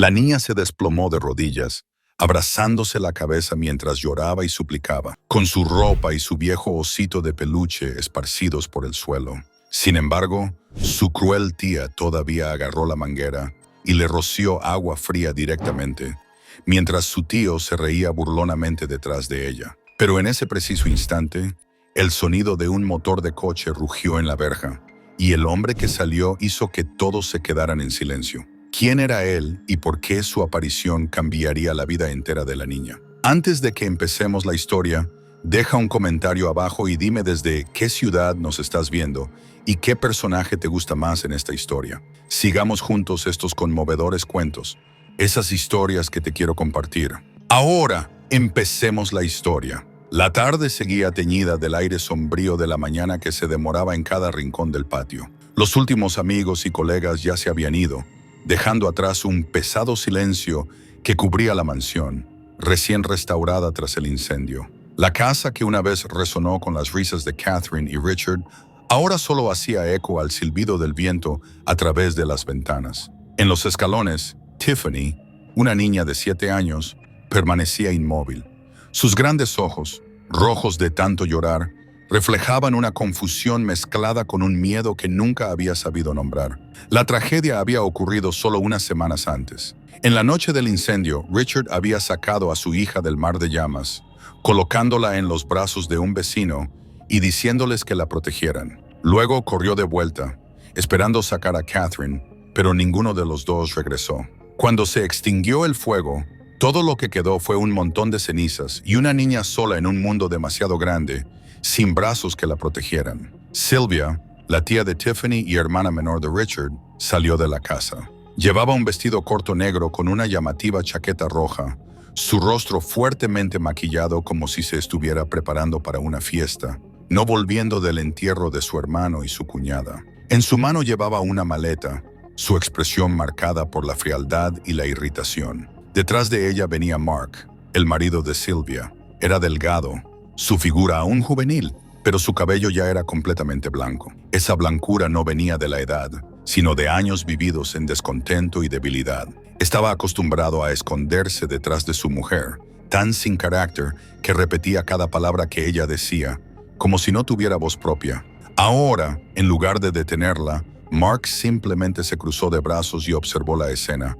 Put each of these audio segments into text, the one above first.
La niña se desplomó de rodillas, abrazándose la cabeza mientras lloraba y suplicaba, con su ropa y su viejo osito de peluche esparcidos por el suelo. Sin embargo, su cruel tía todavía agarró la manguera y le roció agua fría directamente, mientras su tío se reía burlonamente detrás de ella. Pero en ese preciso instante, el sonido de un motor de coche rugió en la verja, y el hombre que salió hizo que todos se quedaran en silencio. ¿Quién era él y por qué su aparición cambiaría la vida entera de la niña? Antes de que empecemos la historia, deja un comentario abajo y dime desde qué ciudad nos estás viendo y qué personaje te gusta más en esta historia. Sigamos juntos estos conmovedores cuentos, esas historias que te quiero compartir. Ahora, empecemos la historia. La tarde seguía teñida del aire sombrío de la mañana que se demoraba en cada rincón del patio. Los últimos amigos y colegas ya se habían ido, dejando atrás un pesado silencio que cubría la mansión, recién restaurada tras el incendio. La casa que una vez resonó con las risas de Catherine y Richard, ahora solo hacía eco al silbido del viento a través de las ventanas. En los escalones, Tiffany, una niña de 7 años, permanecía inmóvil. Sus grandes ojos, rojos de tanto llorar, reflejaban una confusión mezclada con un miedo que nunca había sabido nombrar. La tragedia había ocurrido solo unas semanas antes. En la noche del incendio, Richard había sacado a su hija del mar de llamas, colocándola en los brazos de un vecino y diciéndoles que la protegieran. Luego corrió de vuelta, esperando sacar a Catherine, pero ninguno de los dos regresó. Cuando se extinguió el fuego, todo lo que quedó fue un montón de cenizas y una niña sola en un mundo demasiado grande, sin brazos que la protegieran. Sylvia, la tía de Tiffany y hermana menor de Richard, salió de la casa. Llevaba un vestido corto negro con una llamativa chaqueta roja, su rostro fuertemente maquillado como si se estuviera preparando para una fiesta, no volviendo del entierro de su hermano y su cuñada. En su mano llevaba una maleta, su expresión marcada por la frialdad y la irritación. Detrás de ella venía Mark, el marido de Sylvia. Era delgado, su figura aún juvenil, pero su cabello ya era completamente blanco. Esa blancura no venía de la edad, sino de años vividos en descontento y debilidad. Estaba acostumbrado a esconderse detrás de su mujer, tan sin carácter que repetía cada palabra que ella decía, como si no tuviera voz propia. Ahora, en lugar de detenerla, Mark simplemente se cruzó de brazos y observó la escena,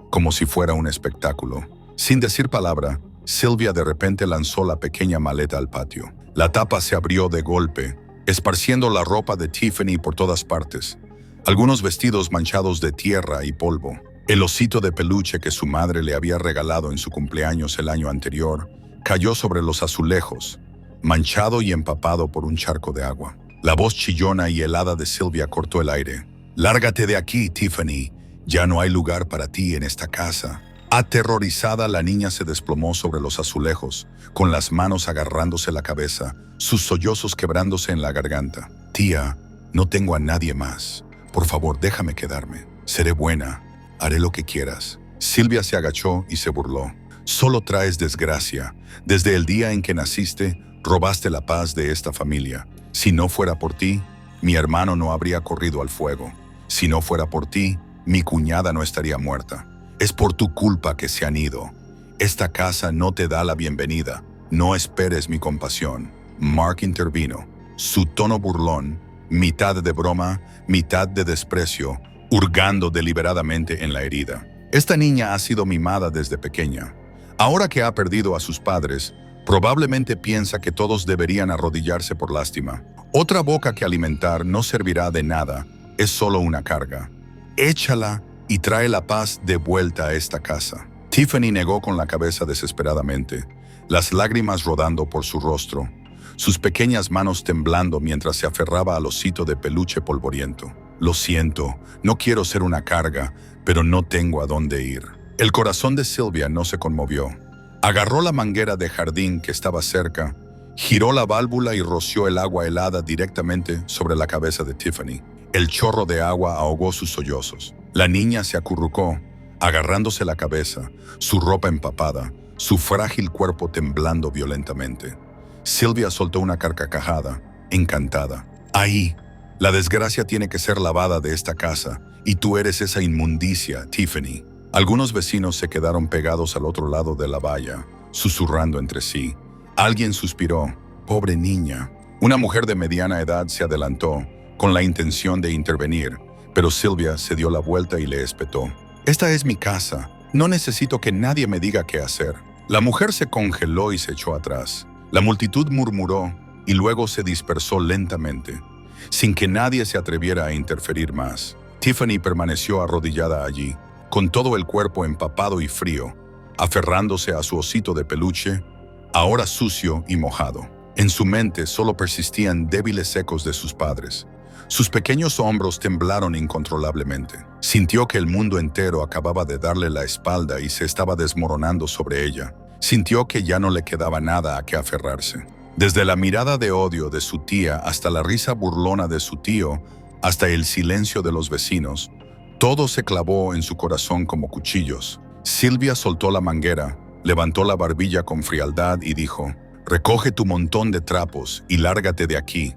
como si fuera un espectáculo. Sin decir palabra, Sylvia de repente lanzó la pequeña maleta al patio. La tapa se abrió de golpe, esparciendo la ropa de Tiffany por todas partes. Algunos vestidos manchados de tierra y polvo. El osito de peluche que su madre le había regalado en su cumpleaños el año anterior cayó sobre los azulejos, manchado y empapado por un charco de agua. La voz chillona y helada de Sylvia cortó el aire. «Lárgate de aquí, Tiffany. Ya no hay lugar para ti en esta casa». Aterrorizada, la niña se desplomó sobre los azulejos, con las manos agarrándose la cabeza, sus sollozos quebrándose en la garganta. «Tía, no tengo a nadie más. Por favor, déjame quedarme. Seré buena. Haré lo que quieras». Sylvia se agachó y se burló. «Solo traes desgracia. Desde el día en que naciste, robaste la paz de esta familia. Si no fuera por ti, mi hermano no habría corrido al fuego. Si no fuera por ti, mi cuñada no estaría muerta. Es por tu culpa que se han ido. Esta casa no te da la bienvenida. No esperes mi compasión». Mark intervino, su tono burlón, mitad de broma, mitad de desprecio, hurgando deliberadamente en la herida. «Esta niña ha sido mimada desde pequeña. Ahora que ha perdido a sus padres, probablemente piensa que todos deberían arrodillarse por lástima. Otra boca que alimentar no servirá de nada, es solo una carga. Échala y trae la paz de vuelta a esta casa». Tiffany negó con la cabeza desesperadamente, las lágrimas rodando por su rostro, sus pequeñas manos temblando mientras se aferraba al osito de peluche polvoriento. «Lo siento, no quiero ser una carga, pero no tengo a dónde ir». El corazón de Sylvia no se conmovió. Agarró la manguera de jardín que estaba cerca, giró la válvula y roció el agua helada directamente sobre la cabeza de Tiffany. El chorro de agua ahogó sus sollozos. La niña se acurrucó, agarrándose la cabeza, su ropa empapada, su frágil cuerpo temblando violentamente. Sylvia soltó una carcajada, encantada. «Ahí, la desgracia tiene que ser lavada de esta casa, y tú eres esa inmundicia, Tiffany». Algunos vecinos se quedaron pegados al otro lado de la valla, susurrando entre sí. Alguien suspiró. «Pobre niña». Una mujer de mediana edad se adelantó, con la intención de intervenir, pero Sylvia se dio la vuelta y le espetó. «Esta es mi casa. No necesito que nadie me diga qué hacer». La mujer se congeló y se echó atrás. La multitud murmuró y luego se dispersó lentamente, sin que nadie se atreviera a interferir más. Tiffany permaneció arrodillada allí, con todo el cuerpo empapado y frío, aferrándose a su osito de peluche, ahora sucio y mojado. En su mente solo persistían débiles ecos de sus padres. Sus pequeños hombros temblaron incontrolablemente. Sintió que el mundo entero acababa de darle la espalda y se estaba desmoronando sobre ella. Sintió que ya no le quedaba nada a qué aferrarse. Desde la mirada de odio de su tía hasta la risa burlona de su tío, hasta el silencio de los vecinos, todo se clavó en su corazón como cuchillos. Sylvia soltó la manguera, levantó la barbilla con frialdad y dijo: «Recoge tu montón de trapos y lárgate de aquí.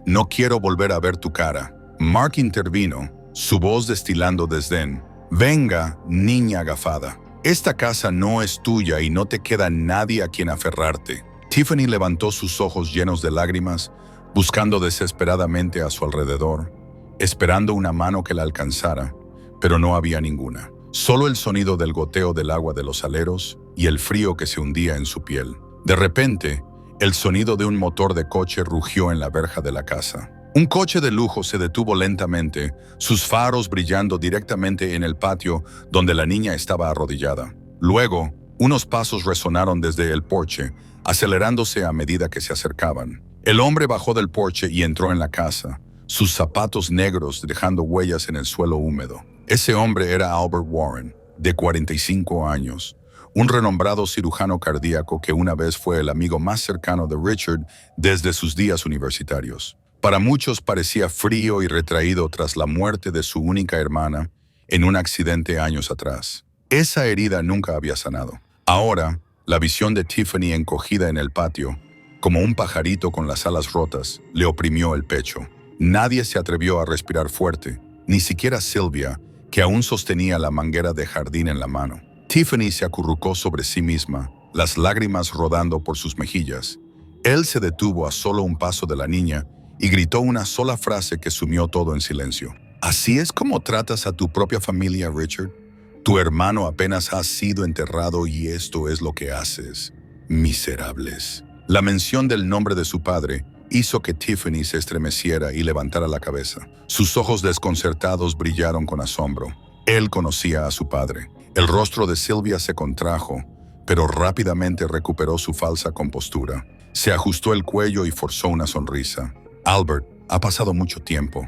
No quiero volver a ver tu cara». Mark intervino, su voz destilando desdén. «Venga, niña agafada. Esta casa no es tuya y no te queda nadie a quien aferrarte». Tiffany levantó sus ojos llenos de lágrimas, buscando desesperadamente a su alrededor, esperando una mano que la alcanzara, pero no había ninguna. Solo el sonido del goteo del agua de los aleros y el frío que se hundía en su piel. De repente, el sonido de un motor de coche rugió en la verja de la casa. Un coche de lujo se detuvo lentamente, sus faros brillando directamente en el patio donde la niña estaba arrodillada. Luego, unos pasos resonaron desde el porche, acelerándose a medida que se acercaban. El hombre bajó del porche y entró en la casa, sus zapatos negros dejando huellas en el suelo húmedo. Ese hombre era Albert Warren, de 45 años, un renombrado cirujano cardíaco que una vez fue el amigo más cercano de Richard desde sus días universitarios. Para muchos parecía frío y retraído tras la muerte de su única hermana en un accidente años atrás. Esa herida nunca había sanado. Ahora, la visión de Tiffany encogida en el patio, como un pajarito con las alas rotas, le oprimió el pecho. Nadie se atrevió a respirar fuerte, ni siquiera Sylvia, que aún sostenía la manguera de jardín en la mano. Tiffany se acurrucó sobre sí misma, las lágrimas rodando por sus mejillas. Él se detuvo a solo un paso de la niña y gritó una sola frase que sumió todo en silencio. «¿Así es como tratas a tu propia familia, Richard? Tu hermano apenas ha sido enterrado y esto es lo que haces. Miserables». La mención del nombre de su padre hizo que Tiffany se estremeciera y levantara la cabeza. Sus ojos desconcertados brillaron con asombro. Él conocía a su padre. El rostro de Sylvia se contrajo, pero rápidamente recuperó su falsa compostura. Se ajustó el cuello y forzó una sonrisa. «Albert, ha pasado mucho tiempo.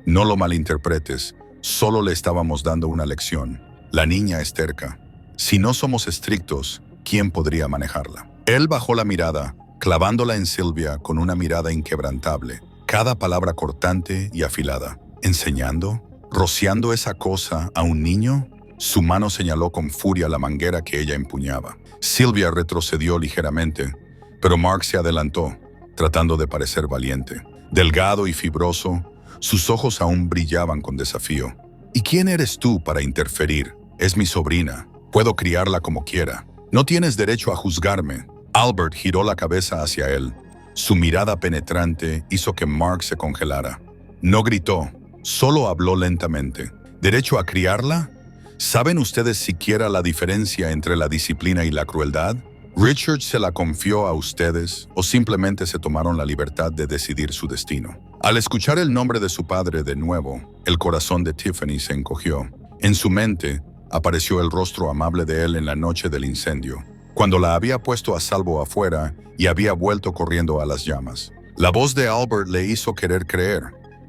No lo malinterpretes, solo le estábamos dando una lección. La niña es terca. Si no somos estrictos, ¿quién podría manejarla?». Él bajó la mirada, clavándola en Sylvia con una mirada inquebrantable, cada palabra cortante y afilada. «¿Enseñando? ¿Rociando esa cosa a un niño?». Su mano señaló con furia la manguera que ella empuñaba. Sylvia retrocedió ligeramente, pero Mark se adelantó, tratando de parecer valiente. Delgado y fibroso, sus ojos aún brillaban con desafío. «¿Y quién eres tú para interferir? Es mi sobrina. Puedo criarla como quiera. No tienes derecho a juzgarme». Albert giró la cabeza hacia él. Su mirada penetrante hizo que Mark se congelara. No gritó, solo habló lentamente. «¿Derecho a criarla? ¿Saben ustedes siquiera la diferencia entre la disciplina y la crueldad? ¿Richard se la confió a ustedes o simplemente se tomaron la libertad de decidir su destino?». Al escuchar el nombre de su padre de nuevo, el corazón de Tiffany se encogió. En su mente apareció el rostro amable de él en la noche del incendio, cuando la había puesto a salvo afuera y había vuelto corriendo a las llamas. La voz de Albert le hizo querer creer,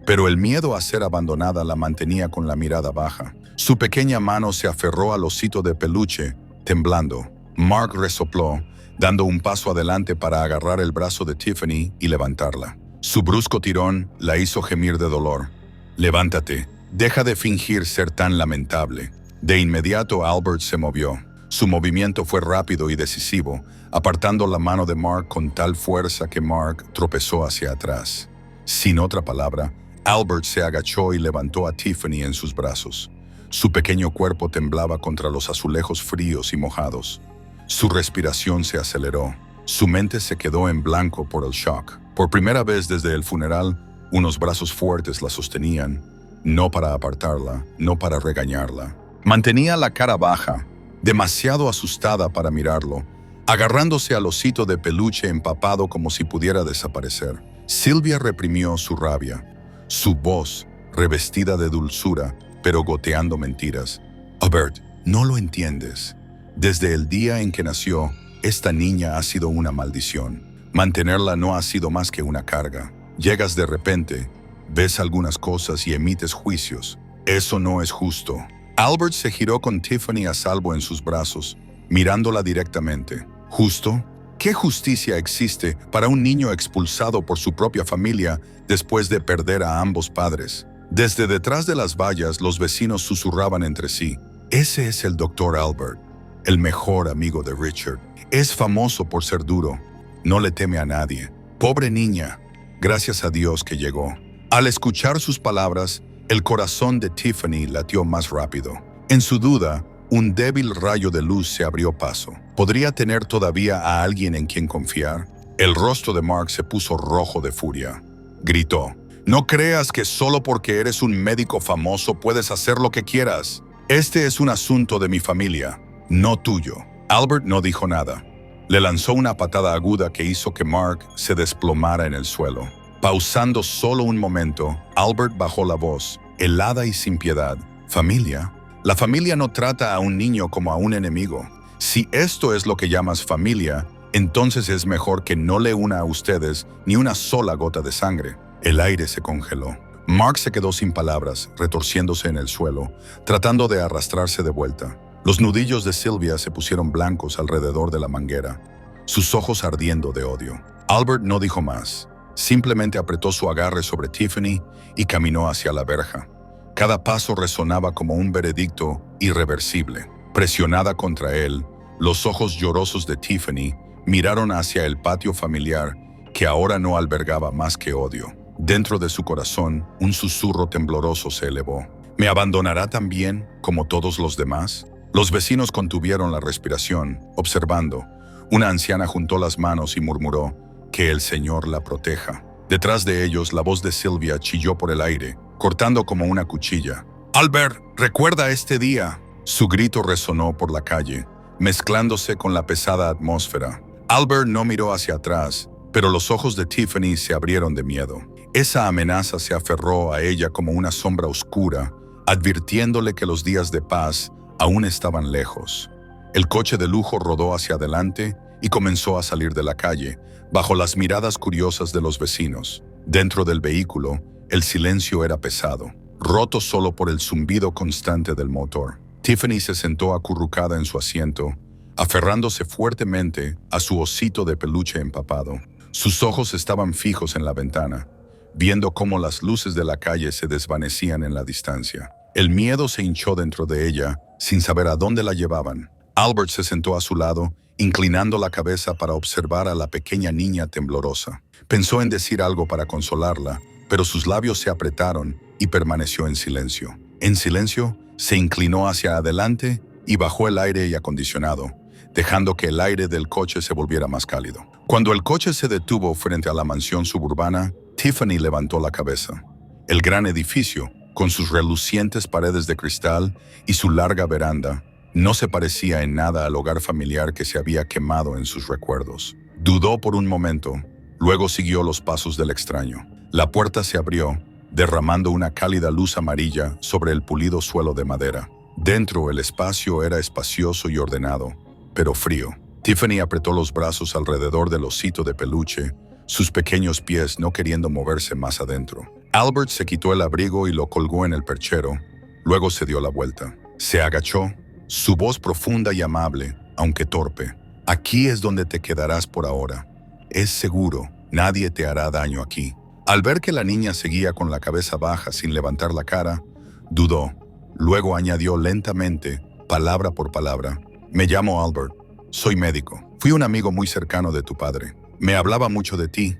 pero el miedo a ser abandonada la mantenía con la mirada baja. Su pequeña mano se aferró al osito de peluche, temblando. Mark resopló, dando un paso adelante para agarrar el brazo de Tiffany y levantarla. Su brusco tirón la hizo gemir de dolor. «Levántate, deja de fingir ser tan lamentable». De inmediato Albert se movió. Su movimiento fue rápido y decisivo, apartando la mano de Mark con tal fuerza que Mark tropezó hacia atrás. Sin otra palabra, Albert se agachó y levantó a Tiffany en sus brazos. Su pequeño cuerpo temblaba contra los azulejos fríos y mojados. Su respiración se aceleró. Su mente se quedó en blanco por el shock. Por primera vez desde el funeral, unos brazos fuertes la sostenían, no para apartarla, no para regañarla. Mantenía la cara baja, demasiado asustada para mirarlo, agarrándose al osito de peluche empapado como si pudiera desaparecer. Sylvia reprimió su rabia. Su voz, revestida de dulzura, pero goteando mentiras. Albert, no lo entiendes. Desde el día en que nació, esta niña ha sido una maldición. Mantenerla no ha sido más que una carga. Llegas de repente, ves algunas cosas y emites juicios. Eso no es justo. Albert se giró con Tiffany a salvo en sus brazos, mirándola directamente. ¿Justo? ¿Qué justicia existe para un niño expulsado por su propia familia después de perder a ambos padres? Desde detrás de las vallas, los vecinos susurraban entre sí. Ese es el Dr. Albert, el mejor amigo de Richard. Es famoso por ser duro. No le teme a nadie. Pobre niña. Gracias a Dios que llegó. Al escuchar sus palabras, el corazón de Tiffany latió más rápido. En su duda, un débil rayo de luz se abrió paso. ¿Podría tener todavía a alguien en quien confiar? El rostro de Mark se puso rojo de furia. Gritó. No creas que solo porque eres un médico famoso puedes hacer lo que quieras. Este es un asunto de mi familia, no tuyo. Albert no dijo nada. Le lanzó una patada aguda que hizo que Mark se desplomara en el suelo. Pausando solo un momento, Albert bajó la voz, helada y sin piedad. ¿Familia? La familia no trata a un niño como a un enemigo. Si esto es lo que llamas familia, entonces es mejor que no le una a ustedes ni una sola gota de sangre. El aire se congeló. Mark se quedó sin palabras, retorciéndose en el suelo, tratando de arrastrarse de vuelta. Los nudillos de Sylvia se pusieron blancos alrededor de la manguera, sus ojos ardiendo de odio. Albert no dijo más. Simplemente apretó su agarre sobre Tiffany y caminó hacia la verja. Cada paso resonaba como un veredicto irreversible. Presionada contra él, los ojos llorosos de Tiffany miraron hacia el patio familiar que ahora no albergaba más que odio. Dentro de su corazón, un susurro tembloroso se elevó. ¿Me abandonará también, como todos los demás? Los vecinos contuvieron la respiración, observando. Una anciana juntó las manos y murmuró, «Que el Señor la proteja». Detrás de ellos, la voz de Sylvia chilló por el aire, cortando como una cuchilla. «Albert, recuerda este día». Su grito resonó por la calle, mezclándose con la pesada atmósfera. Albert no miró hacia atrás, pero los ojos de Tiffany se abrieron de miedo. Esa amenaza se aferró a ella como una sombra oscura, advirtiéndole que los días de paz aún estaban lejos. El coche de lujo rodó hacia adelante y comenzó a salir de la calle, bajo las miradas curiosas de los vecinos. Dentro del vehículo, el silencio era pesado, roto solo por el zumbido constante del motor. Tiffany se sentó acurrucada en su asiento, aferrándose fuertemente a su osito de peluche empapado. Sus ojos estaban fijos en la ventana, viendo cómo las luces de la calle se desvanecían en la distancia. El miedo se hinchó dentro de ella, sin saber a dónde la llevaban. Albert se sentó a su lado, inclinando la cabeza para observar a la pequeña niña temblorosa. Pensó en decir algo para consolarla, pero sus labios se apretaron y permaneció en silencio. En silencio, se inclinó hacia adelante y bajó el aire acondicionado, dejando que el aire del coche se volviera más cálido. Cuando el coche se detuvo frente a la mansión suburbana, Tiffany levantó la cabeza. El gran edificio, con sus relucientes paredes de cristal y su larga veranda, no se parecía en nada al hogar familiar que se había quemado en sus recuerdos. Dudó por un momento, luego siguió los pasos del extraño. La puerta se abrió, derramando una cálida luz amarilla sobre el pulido suelo de madera. Dentro, el espacio era espacioso y ordenado, pero frío. Tiffany apretó los brazos alrededor del osito de peluche, sus pequeños pies no queriendo moverse más adentro. Albert se quitó el abrigo y lo colgó en el perchero, luego se dio la vuelta. Se agachó, su voz profunda y amable, aunque torpe. «Aquí es donde te quedarás por ahora. Es seguro, nadie te hará daño aquí». Al ver que la niña seguía con la cabeza baja sin levantar la cara, dudó. Luego añadió lentamente, palabra por palabra, «Me llamo Albert, soy médico. Fui un amigo muy cercano de tu padre. Me hablaba mucho de ti,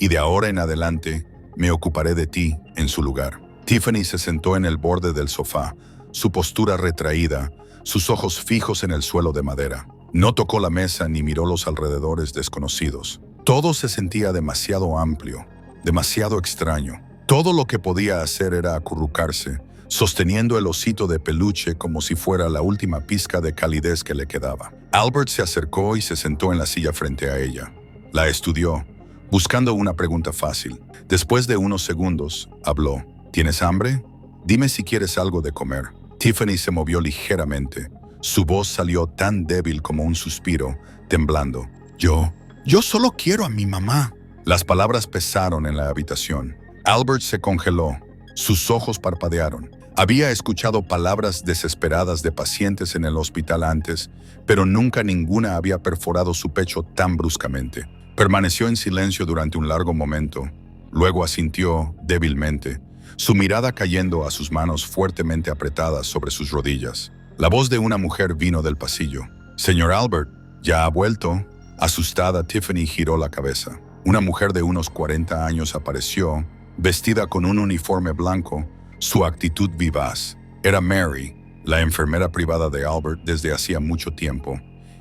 y de ahora en adelante me ocuparé de ti en su lugar». Tiffany se sentó en el borde del sofá, su postura retraída, sus ojos fijos en el suelo de madera. No tocó la mesa ni miró los alrededores desconocidos. Todo se sentía demasiado amplio, demasiado extraño. Todo lo que podía hacer era acurrucarse, sosteniendo el osito de peluche como si fuera la última pizca de calidez que le quedaba. Albert se acercó y se sentó en la silla frente a ella. La estudió, buscando una pregunta fácil. Después de unos segundos, habló. ¿Tienes hambre? Dime si quieres algo de comer. Tiffany se movió ligeramente. Su voz salió tan débil como un suspiro, temblando. Yo solo quiero a mi mamá. Las palabras pesaron en la habitación. Albert se congeló. Sus ojos parpadearon. Había escuchado palabras desesperadas de pacientes en el hospital antes, pero nunca ninguna había perforado su pecho tan bruscamente. Permaneció en silencio durante un largo momento. Luego asintió débilmente, su mirada cayendo a sus manos fuertemente apretadas sobre sus rodillas. La voz de una mujer vino del pasillo. «Señor Albert, ¿ya ha vuelto?» Asustada, Tiffany giró la cabeza. Una mujer de unos 40 años apareció, vestida con un uniforme blanco, su actitud vivaz. Era Mary, la enfermera privada de Albert desde hacía mucho tiempo,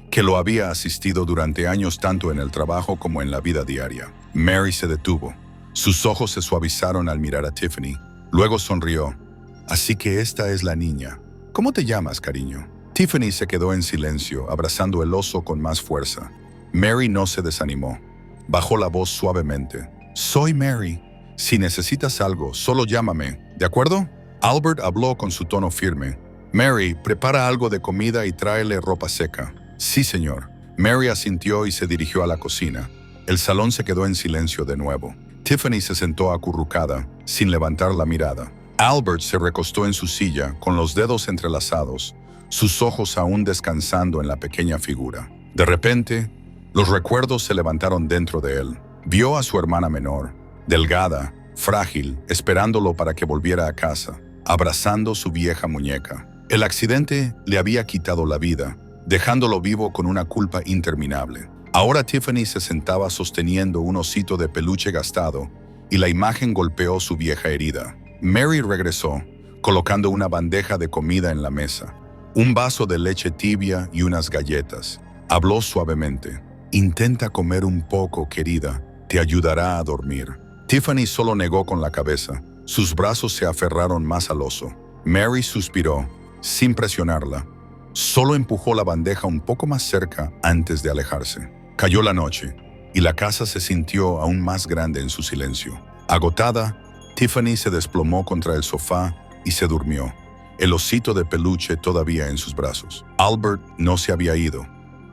que lo había asistido durante años tanto en el trabajo como en la vida diaria. Mary se detuvo. Sus ojos se suavizaron al mirar a Tiffany. Luego sonrió. «Así que esta es la niña. ¿Cómo te llamas, cariño?» Tiffany se quedó en silencio, abrazando el oso con más fuerza. Mary no se desanimó. Bajó la voz suavemente. «Soy Mary. Si necesitas algo, solo llámame, ¿de acuerdo?» Albert habló con su tono firme. «Mary, prepara algo de comida y tráele ropa seca». «Sí, señor». Mary asintió y se dirigió a la cocina. El salón se quedó en silencio de nuevo. Tiffany se sentó acurrucada, sin levantar la mirada. Albert se recostó en su silla, con los dedos entrelazados, sus ojos aún descansando en la pequeña figura. De repente, los recuerdos se levantaron dentro de él. Vio a su hermana menor, delgada, frágil, esperándolo para que volviera a casa, abrazando su vieja muñeca. El accidente le había quitado la vida, dejándolo vivo con una culpa interminable. Ahora Tiffany se sentaba sosteniendo un osito de peluche gastado y la imagen golpeó su vieja herida. Mary regresó, colocando una bandeja de comida en la mesa, un vaso de leche tibia y unas galletas. Habló suavemente. «Intenta comer un poco, querida. Te ayudará a dormir». Tiffany solo negó con la cabeza. Sus brazos se aferraron más al oso. Mary suspiró, sin presionarla. Solo empujó la bandeja un poco más cerca antes de alejarse. Cayó la noche, y la casa se sintió aún más grande en su silencio. Agotada, Tiffany se desplomó contra el sofá y se durmió, el osito de peluche todavía en sus brazos. Albert no se había ido.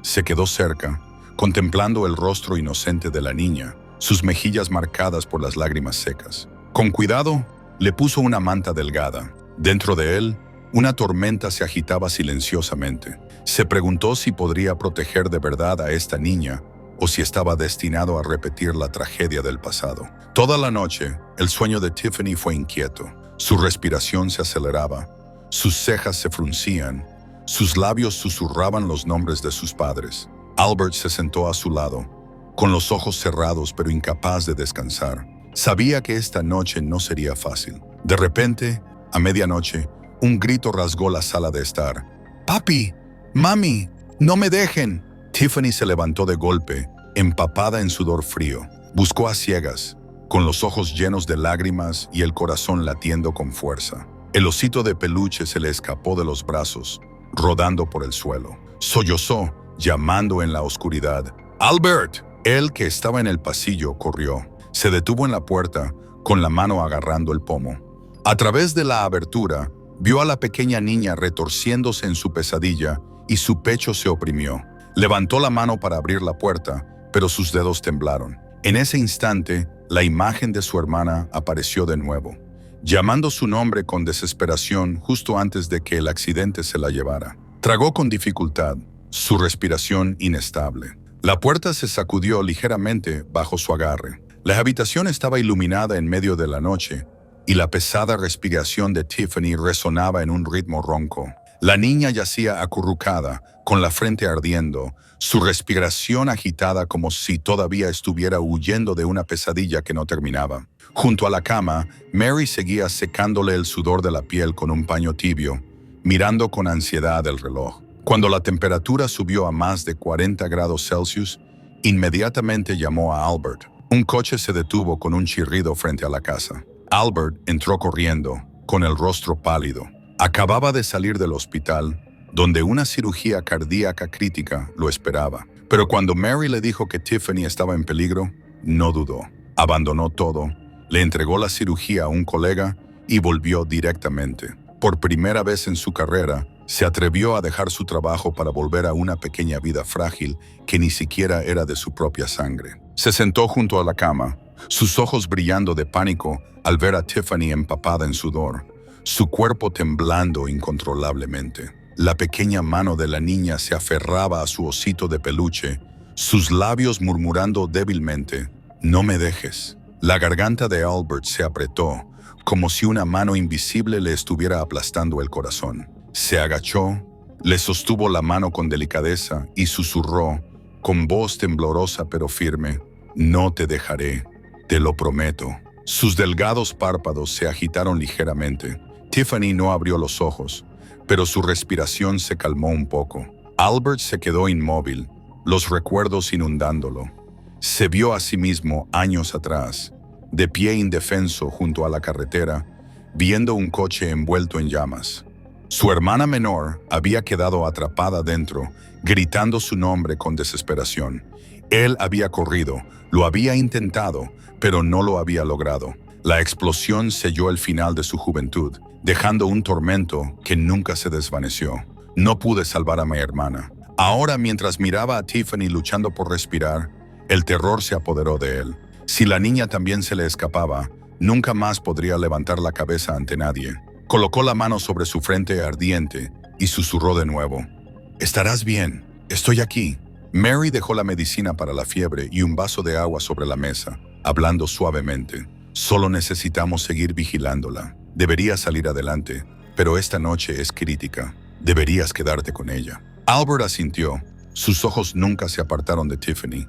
Se quedó cerca, contemplando el rostro inocente de la niña, sus mejillas marcadas por las lágrimas secas. Con cuidado, le puso una manta delgada. Dentro de él, una tormenta se agitaba silenciosamente. Se preguntó si podría proteger de verdad a esta niña o si estaba destinado a repetir la tragedia del pasado. Toda la noche, el sueño de Tiffany fue inquieto. Su respiración se aceleraba, sus cejas se fruncían, sus labios susurraban los nombres de sus padres. Albert se sentó a su lado, con los ojos cerrados pero incapaz de descansar. Sabía que esta noche no sería fácil. De repente, a medianoche, un grito rasgó la sala de estar. «¡Papi! ¡Mami! ¡No me dejen!» Tiffany se levantó de golpe, empapada en sudor frío. Buscó a ciegas, con los ojos llenos de lágrimas y el corazón latiendo con fuerza. El osito de peluche se le escapó de los brazos, rodando por el suelo. Sollozó, llamando en la oscuridad. «¡Albert!». Él, que estaba en el pasillo, corrió. Se detuvo en la puerta, con la mano agarrando el pomo. A través de la abertura, vio a la pequeña niña retorciéndose en su pesadilla y su pecho se oprimió. Levantó la mano para abrir la puerta, pero sus dedos temblaron. En ese instante, la imagen de su hermana apareció de nuevo, llamando su nombre con desesperación justo antes de que el accidente se la llevara. Tragó con dificultad, su respiración inestable. La puerta se sacudió ligeramente bajo su agarre. La habitación estaba iluminada en medio de la noche, y la pesada respiración de Tiffany resonaba en un ritmo ronco. La niña yacía acurrucada, con la frente ardiendo, su respiración agitada como si todavía estuviera huyendo de una pesadilla que no terminaba. Junto a la cama, Mary seguía secándole el sudor de la piel con un paño tibio, mirando con ansiedad el reloj. Cuando la temperatura subió a más de 40 grados Celsius, inmediatamente llamó a Albert. Un coche se detuvo con un chirrido frente a la casa. Albert entró corriendo, con el rostro pálido. Acababa de salir del hospital, donde una cirugía cardíaca crítica lo esperaba. Pero cuando Mary le dijo que Tiffany estaba en peligro, no dudó. Abandonó todo, le entregó la cirugía a un colega y volvió directamente. Por primera vez en su carrera, se atrevió a dejar su trabajo para volver a una pequeña vida frágil que ni siquiera era de su propia sangre. Se sentó junto a la cama, sus ojos brillando de pánico al ver a Tiffany empapada en sudor, su cuerpo temblando incontrolablemente. La pequeña mano de la niña se aferraba a su osito de peluche, sus labios murmurando débilmente, «No me dejes». La garganta de Albert se apretó, como si una mano invisible le estuviera aplastando el corazón. Se agachó, le sostuvo la mano con delicadeza y susurró, con voz temblorosa pero firme, «No te dejaré, te lo prometo». Sus delgados párpados se agitaron ligeramente. Tiffany no abrió los ojos, pero su respiración se calmó un poco. Albert se quedó inmóvil, los recuerdos inundándolo. Se vio a sí mismo años atrás, de pie indefenso junto a la carretera, viendo un coche envuelto en llamas. Su hermana menor había quedado atrapada dentro, gritando su nombre con desesperación. Él había corrido, lo había intentado, pero no lo había logrado. La explosión selló el final de su juventud, dejando un tormento que nunca se desvaneció. No pude salvar a mi hermana. Ahora, mientras miraba a Tiffany luchando por respirar, el terror se apoderó de él. Si la niña también se le escapaba, nunca más podría levantar la cabeza ante nadie. Colocó la mano sobre su frente ardiente y susurró de nuevo, «Estarás bien, estoy aquí». Mary dejó la medicina para la fiebre y un vaso de agua sobre la mesa, hablando suavemente. «Solo necesitamos seguir vigilándola. Deberías salir adelante, pero esta noche es crítica. Deberías quedarte con ella». Albert asintió. Sus ojos nunca se apartaron de Tiffany.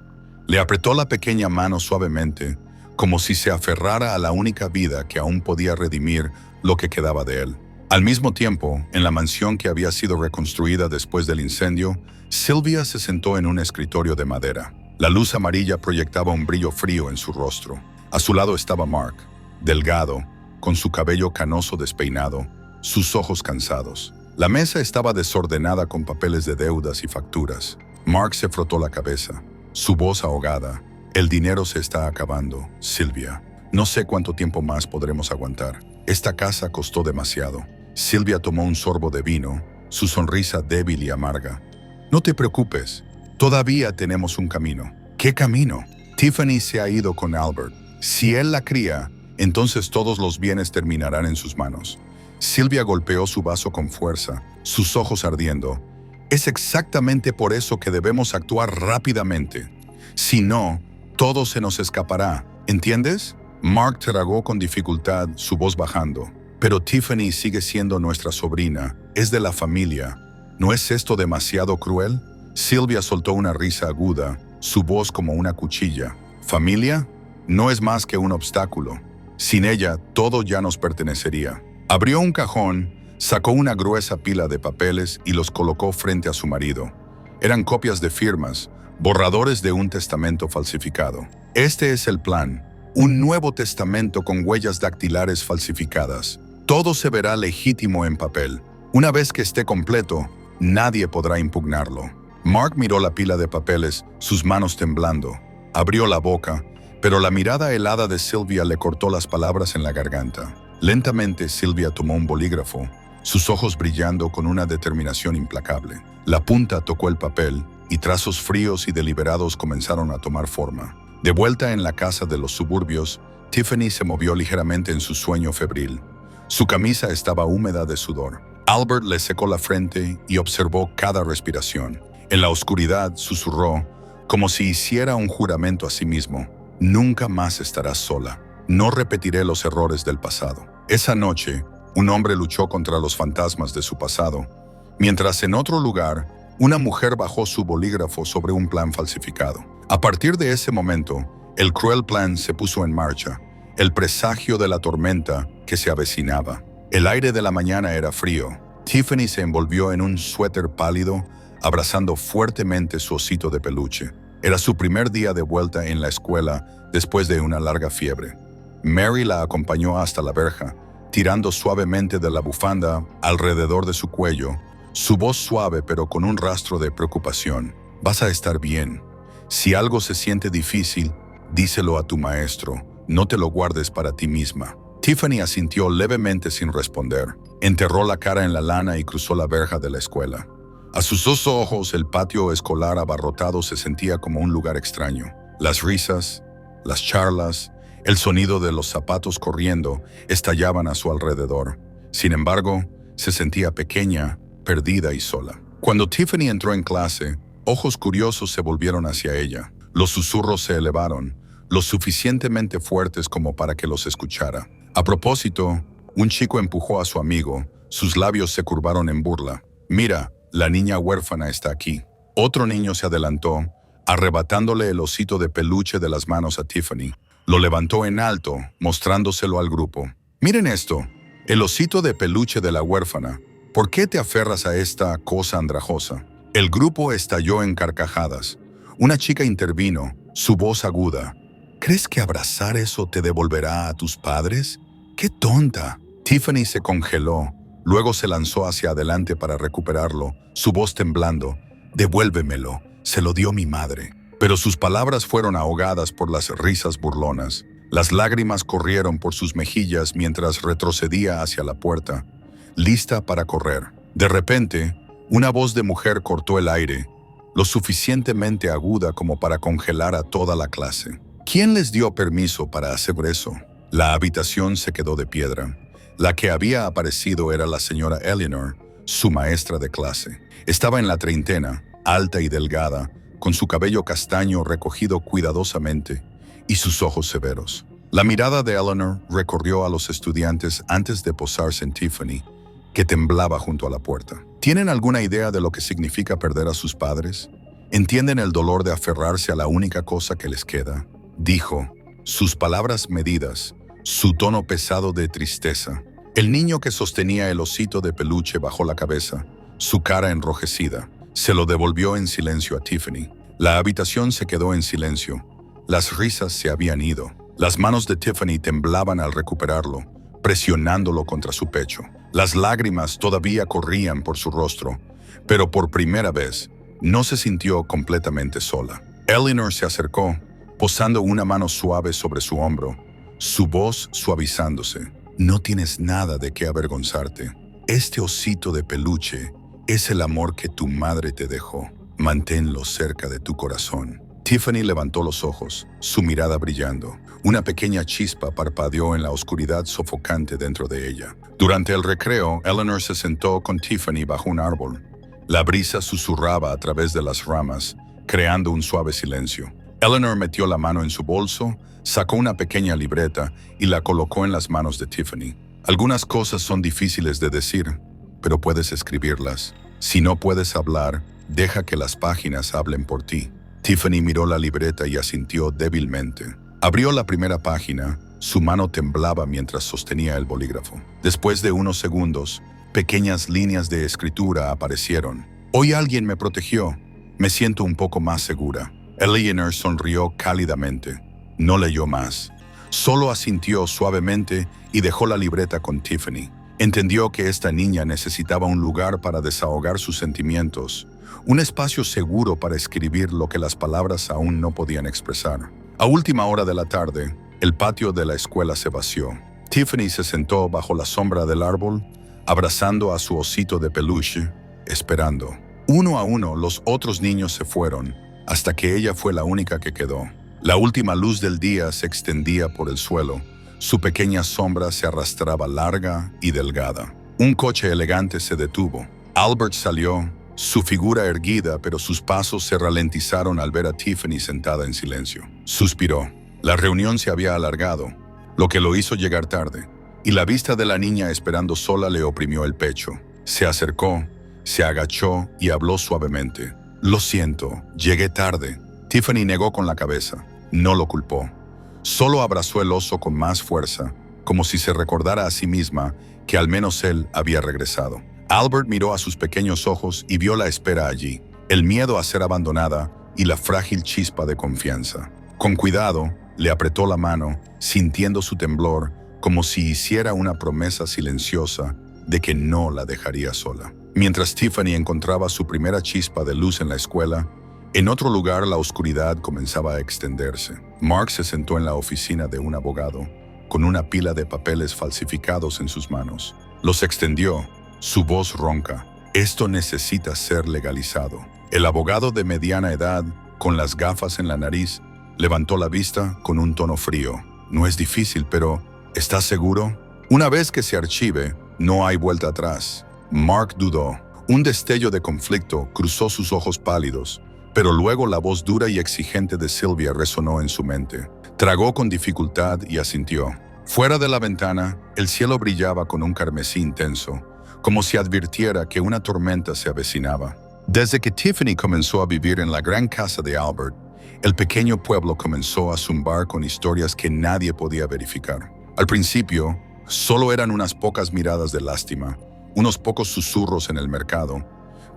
Le apretó la pequeña mano suavemente, como si se aferrara a la única vida que aún podía redimir lo que quedaba de él. Al mismo tiempo, en la mansión que había sido reconstruida después del incendio, Sylvia se sentó en un escritorio de madera. La luz amarilla proyectaba un brillo frío en su rostro. A su lado estaba Mark, delgado, con su cabello canoso despeinado, sus ojos cansados. La mesa estaba desordenada con papeles de deudas y facturas. Mark se frotó la cabeza, su voz ahogada. «El dinero se está acabando, Sylvia. No sé cuánto tiempo más podremos aguantar. Esta casa costó demasiado». Sylvia tomó un sorbo de vino, su sonrisa débil y amarga. «No te preocupes, todavía tenemos un camino». «¿Qué camino?» «Tiffany se ha ido con Albert. Si él la cría, entonces todos los bienes terminarán en sus manos». Sylvia golpeó su vaso con fuerza, sus ojos ardiendo. «Es exactamente por eso que debemos actuar rápidamente. Si no, todo se nos escapará, ¿entiendes?» Mark tragó con dificultad, su voz bajando. «Pero Tiffany sigue siendo nuestra sobrina, es de la familia. ¿No es esto demasiado cruel?» Sylvia soltó una risa aguda, su voz como una cuchilla. «¿Familia? No es más que un obstáculo. Sin ella, todo ya nos pertenecería». Abrió un cajón, sacó una gruesa pila de papeles y los colocó frente a su marido. Eran copias de firmas, borradores de un testamento falsificado. «Este es el plan, un nuevo testamento con huellas dactilares falsificadas. Todo se verá legítimo en papel. Una vez que esté completo, nadie podrá impugnarlo». Mark miró la pila de papeles, sus manos temblando. Abrió la boca, pero la mirada helada de Sylvia le cortó las palabras en la garganta. Lentamente, Sylvia tomó un bolígrafo, sus ojos brillando con una determinación implacable. La punta tocó el papel y trazos fríos y deliberados comenzaron a tomar forma. De vuelta en la casa de los suburbios, Tiffany se movió ligeramente en su sueño febril. Su camisa estaba húmeda de sudor. Albert le secó la frente y observó cada respiración. En la oscuridad susurró, como si hiciera un juramento a sí mismo, «Nunca más estarás sola. No repetiré los errores del pasado». Esa noche, un hombre luchó contra los fantasmas de su pasado, mientras en otro lugar, una mujer bajó su bolígrafo sobre un plan falsificado. A partir de ese momento, el cruel plan se puso en marcha, el presagio de la tormenta que se avecinaba. El aire de la mañana era frío, Tiffany se envolvió en un suéter pálido, abrazando fuertemente su osito de peluche. Era su primer día de vuelta en la escuela después de una larga fiebre. Mary la acompañó hasta la verja, tirando suavemente de la bufanda alrededor de su cuello, su voz suave pero con un rastro de preocupación. Vas a estar bien. Si algo se siente difícil, díselo a tu maestro. No te lo guardes para ti misma. Tiffany asintió levemente sin responder. Enterró la cara en la lana y cruzó la verja de la escuela. A sus dos ojos, el patio escolar abarrotado se sentía como un lugar extraño. Las risas, las charlas, el sonido de los zapatos corriendo estallaban a su alrededor. Sin embargo, se sentía pequeña, perdida y sola. Cuando Tiffany entró en clase, ojos curiosos se volvieron hacia ella. Los susurros se elevaron, lo suficientemente fuertes como para que los escuchara. A propósito, un chico empujó a su amigo, sus labios se curvaron en burla. Mira, la niña huérfana está aquí. Otro niño se adelantó, arrebatándole el osito de peluche de las manos a Tiffany. Lo levantó en alto, mostrándoselo al grupo. Miren esto, el osito de peluche de la huérfana. ¿Por qué te aferras a esta cosa andrajosa? El grupo estalló en carcajadas. Una chica intervino, su voz aguda. ¿Crees que abrazar eso te devolverá a tus padres? ¡Qué tonta! Tiffany se congeló, luego se lanzó hacia adelante para recuperarlo, su voz temblando. Devuélvemelo, se lo dio mi madre. Pero sus palabras fueron ahogadas por las risas burlonas. Las lágrimas corrieron por sus mejillas mientras retrocedía hacia la puerta, lista para correr. De repente, una voz de mujer cortó el aire, lo suficientemente aguda como para congelar a toda la clase. ¿Quién les dio permiso para hacer eso? La habitación se quedó de piedra. La que había aparecido era la señora Eleanor, su maestra de clase. Estaba en la treintena, alta y delgada, con su cabello castaño recogido cuidadosamente y sus ojos severos. La mirada de Eleanor recorrió a los estudiantes antes de posarse en Tiffany, que temblaba junto a la puerta. ¿Tienen alguna idea de lo que significa perder a sus padres? ¿Entienden el dolor de aferrarse a la única cosa que les queda? Dijo, sus palabras medidas, su tono pesado de tristeza. El niño que sostenía el osito de peluche bajó la cabeza, su cara enrojecida. Se lo devolvió en silencio a Tiffany. La habitación se quedó en silencio. Las risas se habían ido. Las manos de Tiffany temblaban al recuperarlo, presionándolo contra su pecho. Las lágrimas todavía corrían por su rostro, pero por primera vez no se sintió completamente sola. Eleanor se acercó, posando una mano suave sobre su hombro, su voz suavizándose. No tienes nada de qué avergonzarte. Este osito de peluche es el amor que tu madre te dejó. Manténlo cerca de tu corazón. Tiffany levantó los ojos, su mirada brillando. Una pequeña chispa parpadeó en la oscuridad sofocante dentro de ella. Durante el recreo, Eleanor se sentó con Tiffany bajo un árbol. La brisa susurraba a través de las ramas, creando un suave silencio. Eleanor metió la mano en su bolso, sacó una pequeña libreta y la colocó en las manos de Tiffany. Algunas cosas son difíciles de decir, pero puedes escribirlas. Si no puedes hablar, deja que las páginas hablen por ti. Tiffany miró la libreta y asintió débilmente. Abrió la primera página, su mano temblaba mientras sostenía el bolígrafo. Después de unos segundos, pequeñas líneas de escritura aparecieron. Hoy alguien me protegió. Me siento un poco más segura. Eleanor sonrió cálidamente. No leyó más. Solo asintió suavemente y dejó la libreta con Tiffany. Entendió que esta niña necesitaba un lugar para desahogar sus sentimientos, un espacio seguro para escribir lo que las palabras aún no podían expresar. A última hora de la tarde, el patio de la escuela se vació. Tiffany se sentó bajo la sombra del árbol, abrazando a su osito de peluche, esperando. Uno a uno, los otros niños se fueron, hasta que ella fue la única que quedó. La última luz del día se extendía por el suelo. Su pequeña sombra se arrastraba larga y delgada. Un coche elegante se detuvo. Albert salió, su figura erguida, pero sus pasos se ralentizaron al ver a Tiffany sentada en silencio. Suspiró. La reunión se había alargado, lo que lo hizo llegar tarde, y la vista de la niña esperando sola le oprimió el pecho. Se acercó, se agachó y habló suavemente. Lo siento, llegué tarde. Tiffany negó con la cabeza. No lo culpó. Solo abrazó el oso con más fuerza, como si se recordara a sí misma que al menos él había regresado. Albert miró a sus pequeños ojos y vio la espera allí, el miedo a ser abandonada y la frágil chispa de confianza. Con cuidado, le apretó la mano, sintiendo su temblor, como si hiciera una promesa silenciosa de que no la dejaría sola. Mientras Tiffany encontraba su primera chispa de luz en la escuela, en otro lugar la oscuridad comenzaba a extenderse. Mark se sentó en la oficina de un abogado, con una pila de papeles falsificados en sus manos. Los extendió, su voz ronca. Esto necesita ser legalizado. El abogado de mediana edad, con las gafas en la nariz, levantó la vista con un tono frío. No es difícil, pero ¿estás seguro? Una vez que se archive, no hay vuelta atrás. Mark dudó. Un destello de conflicto cruzó sus ojos pálidos, pero luego la voz dura y exigente de Sylvia resonó en su mente. Tragó con dificultad y asintió. Fuera de la ventana, el cielo brillaba con un carmesí intenso, como si advirtiera que una tormenta se avecinaba. Desde que Tiffany comenzó a vivir en la gran casa de Albert, el pequeño pueblo comenzó a zumbar con historias que nadie podía verificar. Al principio, solo eran unas pocas miradas de lástima, unos pocos susurros en el mercado,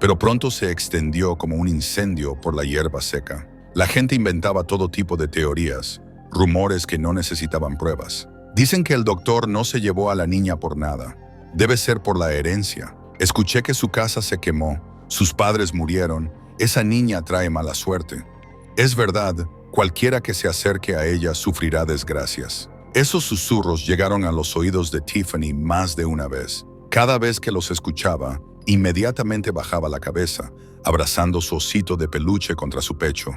pero pronto se extendió como un incendio por la hierba seca. La gente inventaba todo tipo de teorías, rumores que no necesitaban pruebas. Dicen que el doctor no se llevó a la niña por nada. Debe ser por la herencia. Escuché que su casa se quemó, sus padres murieron, esa niña trae mala suerte. Es verdad, cualquiera que se acerque a ella sufrirá desgracias. Esos susurros llegaron a los oídos de Tiffany más de una vez. Cada vez que los escuchaba, inmediatamente bajaba la cabeza, abrazando su osito de peluche contra su pecho,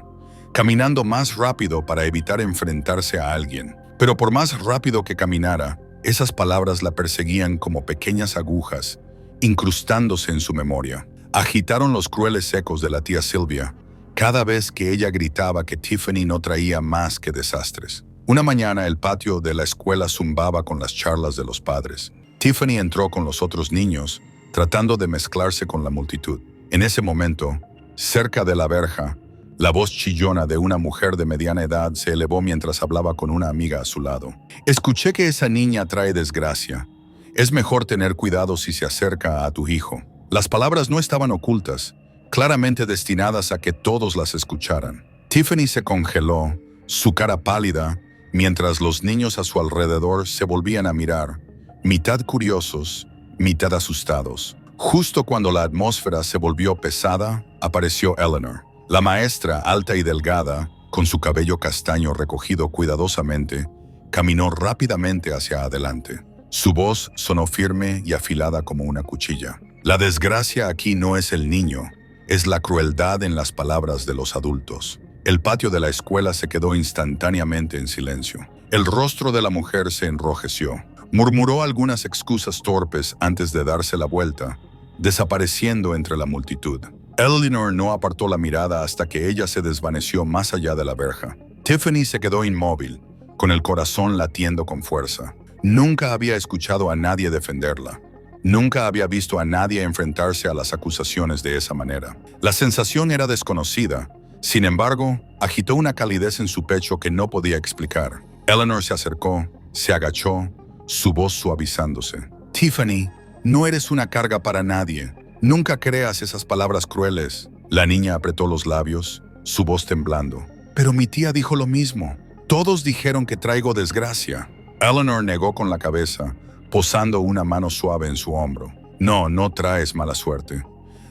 caminando más rápido para evitar enfrentarse a alguien. Pero por más rápido que caminara, esas palabras la perseguían como pequeñas agujas, incrustándose en su memoria. Agitaron los crueles ecos de la tía Sylvia, cada vez que ella gritaba que Tiffany no traía más que desastres. Una mañana el patio de la escuela zumbaba con las charlas de los padres. Tiffany entró con los otros niños, tratando de mezclarse con la multitud. En ese momento, cerca de la verja, la voz chillona de una mujer de mediana edad se elevó mientras hablaba con una amiga a su lado. Escuché que esa niña trae desgracia. Es mejor tener cuidado si se acerca a tu hijo. Las palabras no estaban ocultas, claramente destinadas a que todos las escucharan. Tiffany se congeló, su cara pálida, mientras los niños a su alrededor se volvían a mirar, mitad curiosos, mitad asustados. Justo cuando la atmósfera se volvió pesada, apareció Eleanor. La maestra, alta y delgada, con su cabello castaño recogido cuidadosamente, caminó rápidamente hacia adelante. Su voz sonó firme y afilada como una cuchilla. La desgracia aquí no es el niño, es la crueldad en las palabras de los adultos. El patio de la escuela se quedó instantáneamente en silencio. El rostro de la mujer se enrojeció. Murmuró algunas excusas torpes antes de darse la vuelta, desapareciendo entre la multitud. Eleanor no apartó la mirada hasta que ella se desvaneció más allá de la verja. Tiffany se quedó inmóvil, con el corazón latiendo con fuerza. Nunca había escuchado a nadie defenderla. Nunca había visto a nadie enfrentarse a las acusaciones de esa manera. La sensación era desconocida. Sin embargo, agitó una calidez en su pecho que no podía explicar. Eleanor se acercó, se agachó, su voz suavizándose. Tiffany, no eres una carga para nadie. Nunca creas esas palabras crueles. La niña apretó los labios, su voz temblando. Pero mi tía dijo lo mismo. Todos dijeron que traigo desgracia. Eleanor negó con la cabeza, posando una mano suave en su hombro. No, no traes mala suerte.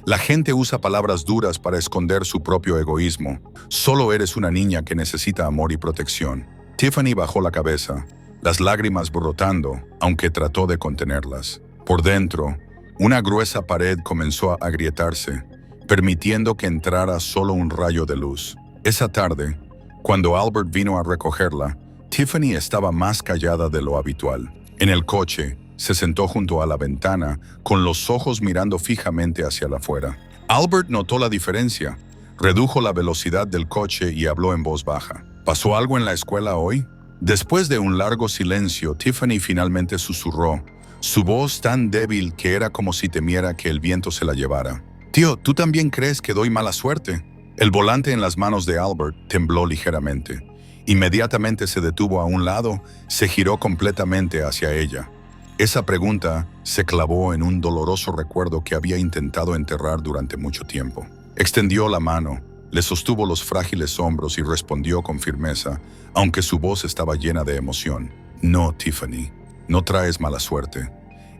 La gente usa palabras duras para esconder su propio egoísmo. Solo eres una niña que necesita amor y protección. Tiffany bajó la cabeza, las lágrimas brotando, aunque trató de contenerlas. Por dentro, una gruesa pared comenzó a agrietarse, permitiendo que entrara solo un rayo de luz. Esa tarde, cuando Albert vino a recogerla, Tiffany estaba más callada de lo habitual. En el coche, se sentó junto a la ventana, con los ojos mirando fijamente hacia afuera. Albert notó la diferencia, redujo la velocidad del coche y habló en voz baja. ¿Pasó algo en la escuela hoy? Después de un largo silencio, Tiffany finalmente susurró, su voz tan débil que era como si temiera que el viento se la llevara. Tío, ¿tú también crees que doy mala suerte? El volante en las manos de Albert tembló ligeramente. Inmediatamente se detuvo a un lado, se giró completamente hacia ella. Esa pregunta se clavó en un doloroso recuerdo que había intentado enterrar durante mucho tiempo. Extendió la mano, le sostuvo los frágiles hombros y respondió con firmeza, aunque su voz estaba llena de emoción. No, Tiffany, no traes mala suerte.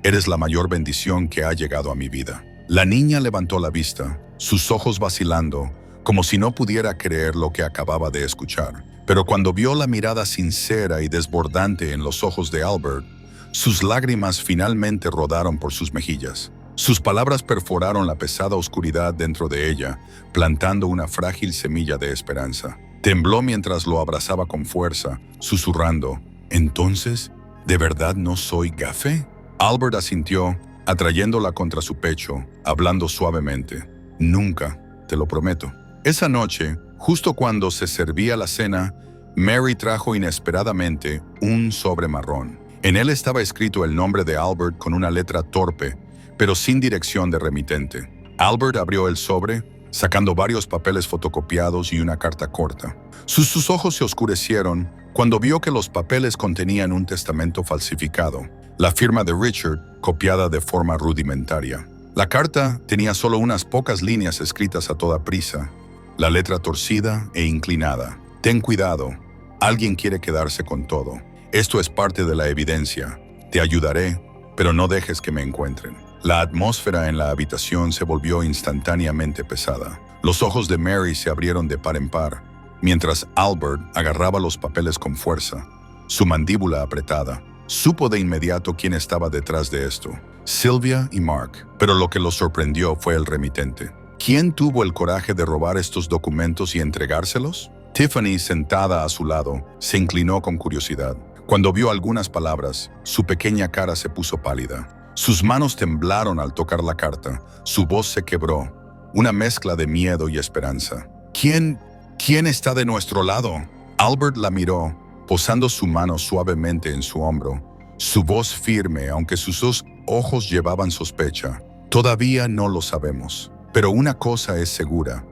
Eres la mayor bendición que ha llegado a mi vida. La niña levantó la vista, sus ojos vacilando, como si no pudiera creer lo que acababa de escuchar. Pero cuando vio la mirada sincera y desbordante en los ojos de Albert, sus lágrimas finalmente rodaron por sus mejillas. Sus palabras perforaron la pesada oscuridad dentro de ella, plantando una frágil semilla de esperanza. Tembló mientras lo abrazaba con fuerza, susurrando, «¿Entonces, de verdad no soy gafe?» Albert asintió, atrayéndola contra su pecho, hablando suavemente. «Nunca, te lo prometo». Esa noche, justo cuando se servía la cena, Mary trajo inesperadamente un sobre marrón. En él estaba escrito el nombre de Albert con una letra torpe, pero sin dirección de remitente. Albert abrió el sobre, sacando varios papeles fotocopiados y una carta corta. Sus ojos se oscurecieron cuando vio que los papeles contenían un testamento falsificado, la firma de Richard, copiada de forma rudimentaria. La carta tenía solo unas pocas líneas escritas a toda prisa, la letra torcida e inclinada. «Ten cuidado, alguien quiere quedarse con todo. Esto es parte de la evidencia. Te ayudaré, pero no dejes que me encuentren». La atmósfera en la habitación se volvió instantáneamente pesada. Los ojos de Mary se abrieron de par en par, mientras Albert agarraba los papeles con fuerza, su mandíbula apretada. Supo de inmediato quién estaba detrás de esto: Sylvia y Mark. Pero lo que lo sorprendió fue el remitente. ¿Quién tuvo el coraje de robar estos documentos y entregárselos? Tiffany, sentada a su lado, se inclinó con curiosidad. Cuando vio algunas palabras, su pequeña cara se puso pálida. Sus manos temblaron al tocar la carta, su voz se quebró, una mezcla de miedo y esperanza. ¿Quién está de nuestro lado? Albert la miró, posando su mano suavemente en su hombro, su voz firme, aunque sus dos ojos llevaban sospecha. Todavía no lo sabemos, pero una cosa es segura: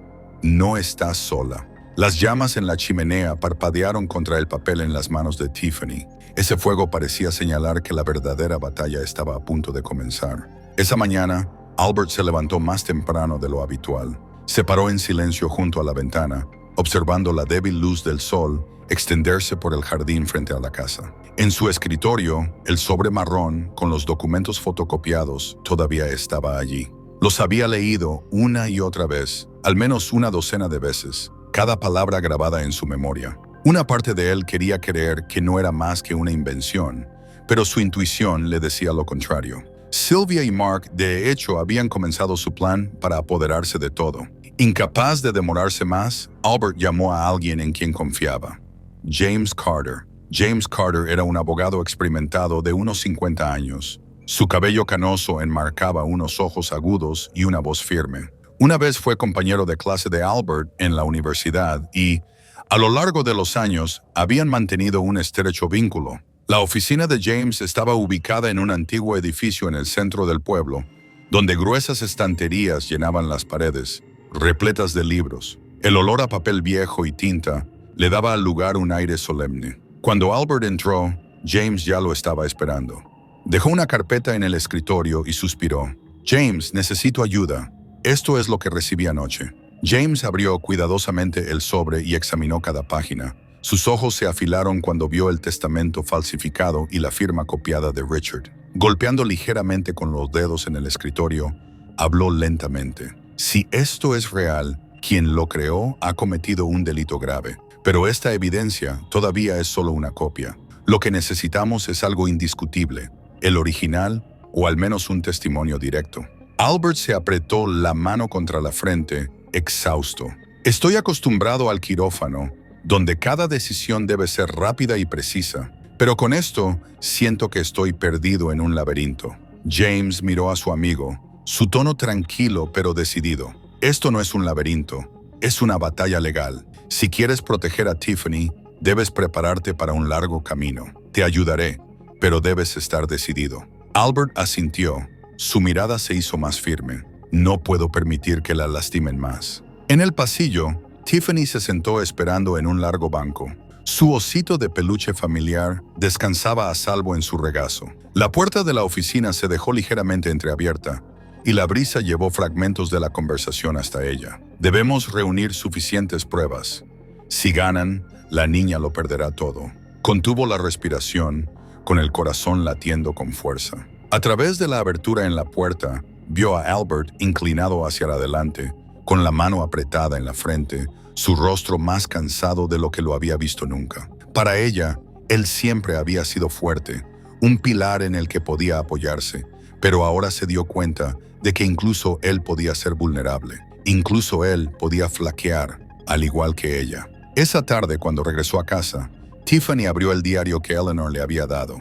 no estás sola. Las llamas en la chimenea parpadearon contra el papel en las manos de Tiffany. Ese fuego parecía señalar que la verdadera batalla estaba a punto de comenzar. Esa mañana, Albert se levantó más temprano de lo habitual. Se paró en silencio junto a la ventana, observando la débil luz del sol extenderse por el jardín frente a la casa. En su escritorio, el sobre marrón con los documentos fotocopiados todavía estaba allí. Los había leído una y otra vez, al menos una docena de veces, cada palabra grabada en su memoria. Una parte de él quería creer que no era más que una invención, pero su intuición le decía lo contrario. Sylvia y Mark, de hecho, habían comenzado su plan para apoderarse de todo. Incapaz de demorarse más, Albert llamó a alguien en quien confiaba: James Carter. James Carter era un abogado experimentado de unos 50 años. Su cabello canoso enmarcaba unos ojos agudos y una voz firme. Una vez fue compañero de clase de Albert en la universidad y, a lo largo de los años, habían mantenido un estrecho vínculo. La oficina de James estaba ubicada en un antiguo edificio en el centro del pueblo, donde gruesas estanterías llenaban las paredes, repletas de libros. El olor a papel viejo y tinta le daba al lugar un aire solemne. Cuando Albert entró, James ya lo estaba esperando. Dejó una carpeta en el escritorio y suspiró. «James, necesito ayuda. Esto es lo que recibí anoche». James abrió cuidadosamente el sobre y examinó cada página. Sus ojos se afilaron cuando vio el testamento falsificado y la firma copiada de Richard. Golpeando ligeramente con los dedos en el escritorio, habló lentamente. «Si esto es real, quien lo creó ha cometido un delito grave. Pero esta evidencia todavía es solo una copia. Lo que necesitamos es algo indiscutible, el original o al menos un testimonio directo». Albert se apretó la mano contra la frente, exhausto. «Estoy acostumbrado al quirófano, donde cada decisión debe ser rápida y precisa. Pero con esto, siento que estoy perdido en un laberinto». James miró a su amigo, su tono tranquilo pero decidido. «Esto no es un laberinto, es una batalla legal. Si quieres proteger a Tiffany, debes prepararte para un largo camino. Te ayudaré, pero debes estar decidido». Albert asintió. Su mirada se hizo más firme. «No puedo permitir que la lastimen más». En el pasillo, Tiffany se sentó esperando en un largo banco. Su osito de peluche familiar descansaba a salvo en su regazo. La puerta de la oficina se dejó ligeramente entreabierta y la brisa llevó fragmentos de la conversación hasta ella. Debemos reunir suficientes pruebas. Si ganan, la niña lo perderá todo. Contuvo la respiración, con el corazón latiendo con fuerza. A través de la abertura en la puerta, vio a Albert inclinado hacia adelante, con la mano apretada en la frente, su rostro más cansado de lo que lo había visto nunca. Para ella, él siempre había sido fuerte, un pilar en el que podía apoyarse, pero ahora se dio cuenta de que incluso él podía ser vulnerable. Incluso él podía flaquear, al igual que ella. Esa tarde, cuando regresó a casa, Tiffany abrió el diario que Eleanor le había dado.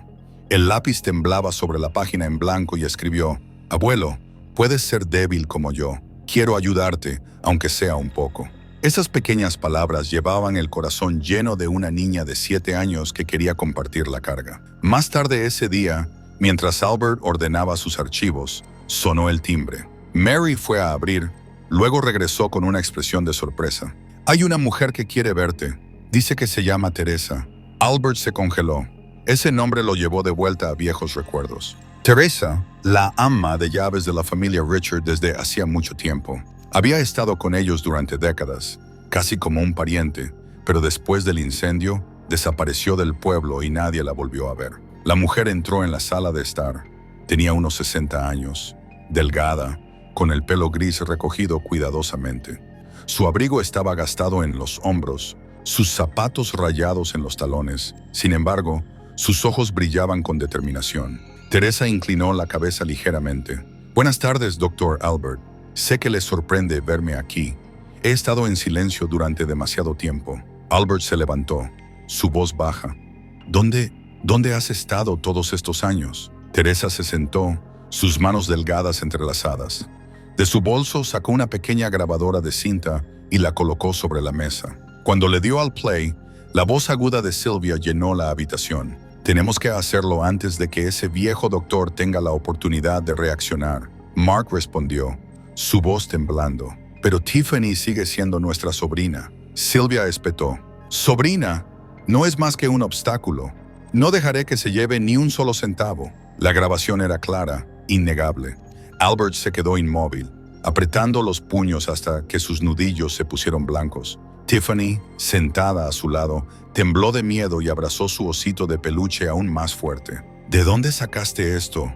El lápiz temblaba sobre la página en blanco y escribió: «Abuelo, puedes ser débil como yo. Quiero ayudarte, aunque sea un poco». Esas pequeñas palabras llevaban el corazón lleno de una niña de 7 años que quería compartir la carga. Más tarde ese día, mientras Albert ordenaba sus archivos, sonó el timbre. Mary fue a abrir, luego regresó con una expresión de sorpresa. «Hay una mujer que quiere verte. Dice que se llama Teresa». Albert se congeló. Ese nombre lo llevó de vuelta a viejos recuerdos. Teresa, la ama de llaves de la familia Richard desde hacía mucho tiempo, había estado con ellos durante décadas, casi como un pariente, pero después del incendio, desapareció del pueblo y nadie la volvió a ver. La mujer entró en la sala de estar. Tenía unos 60 años, delgada, con el pelo gris recogido cuidadosamente. Su abrigo estaba gastado en los hombros, sus zapatos rayados en los talones. Sin embargo, sus ojos brillaban con determinación. Teresa inclinó la cabeza ligeramente. «Buenas tardes, Dr. Albert. Sé que les sorprende verme aquí. He estado en silencio durante demasiado tiempo». Albert se levantó, su voz baja. ¿Dónde has estado todos estos años?» Teresa se sentó, sus manos delgadas entrelazadas. De su bolso sacó una pequeña grabadora de cinta y la colocó sobre la mesa. Cuando le dio al play, la voz aguda de Sylvia llenó la habitación. «Tenemos que hacerlo antes de que ese viejo doctor tenga la oportunidad de reaccionar». Mark respondió, su voz temblando. «Pero Tiffany sigue siendo nuestra sobrina». Sylvia espetó. «¿Sobrina? No es más que un obstáculo. No dejaré que se lleve ni un solo centavo». La grabación era clara, innegable. Albert se quedó inmóvil, apretando los puños hasta que sus nudillos se pusieron blancos. Tiffany, sentada a su lado, tembló de miedo y abrazó su osito de peluche aún más fuerte. «¿De dónde sacaste esto?»,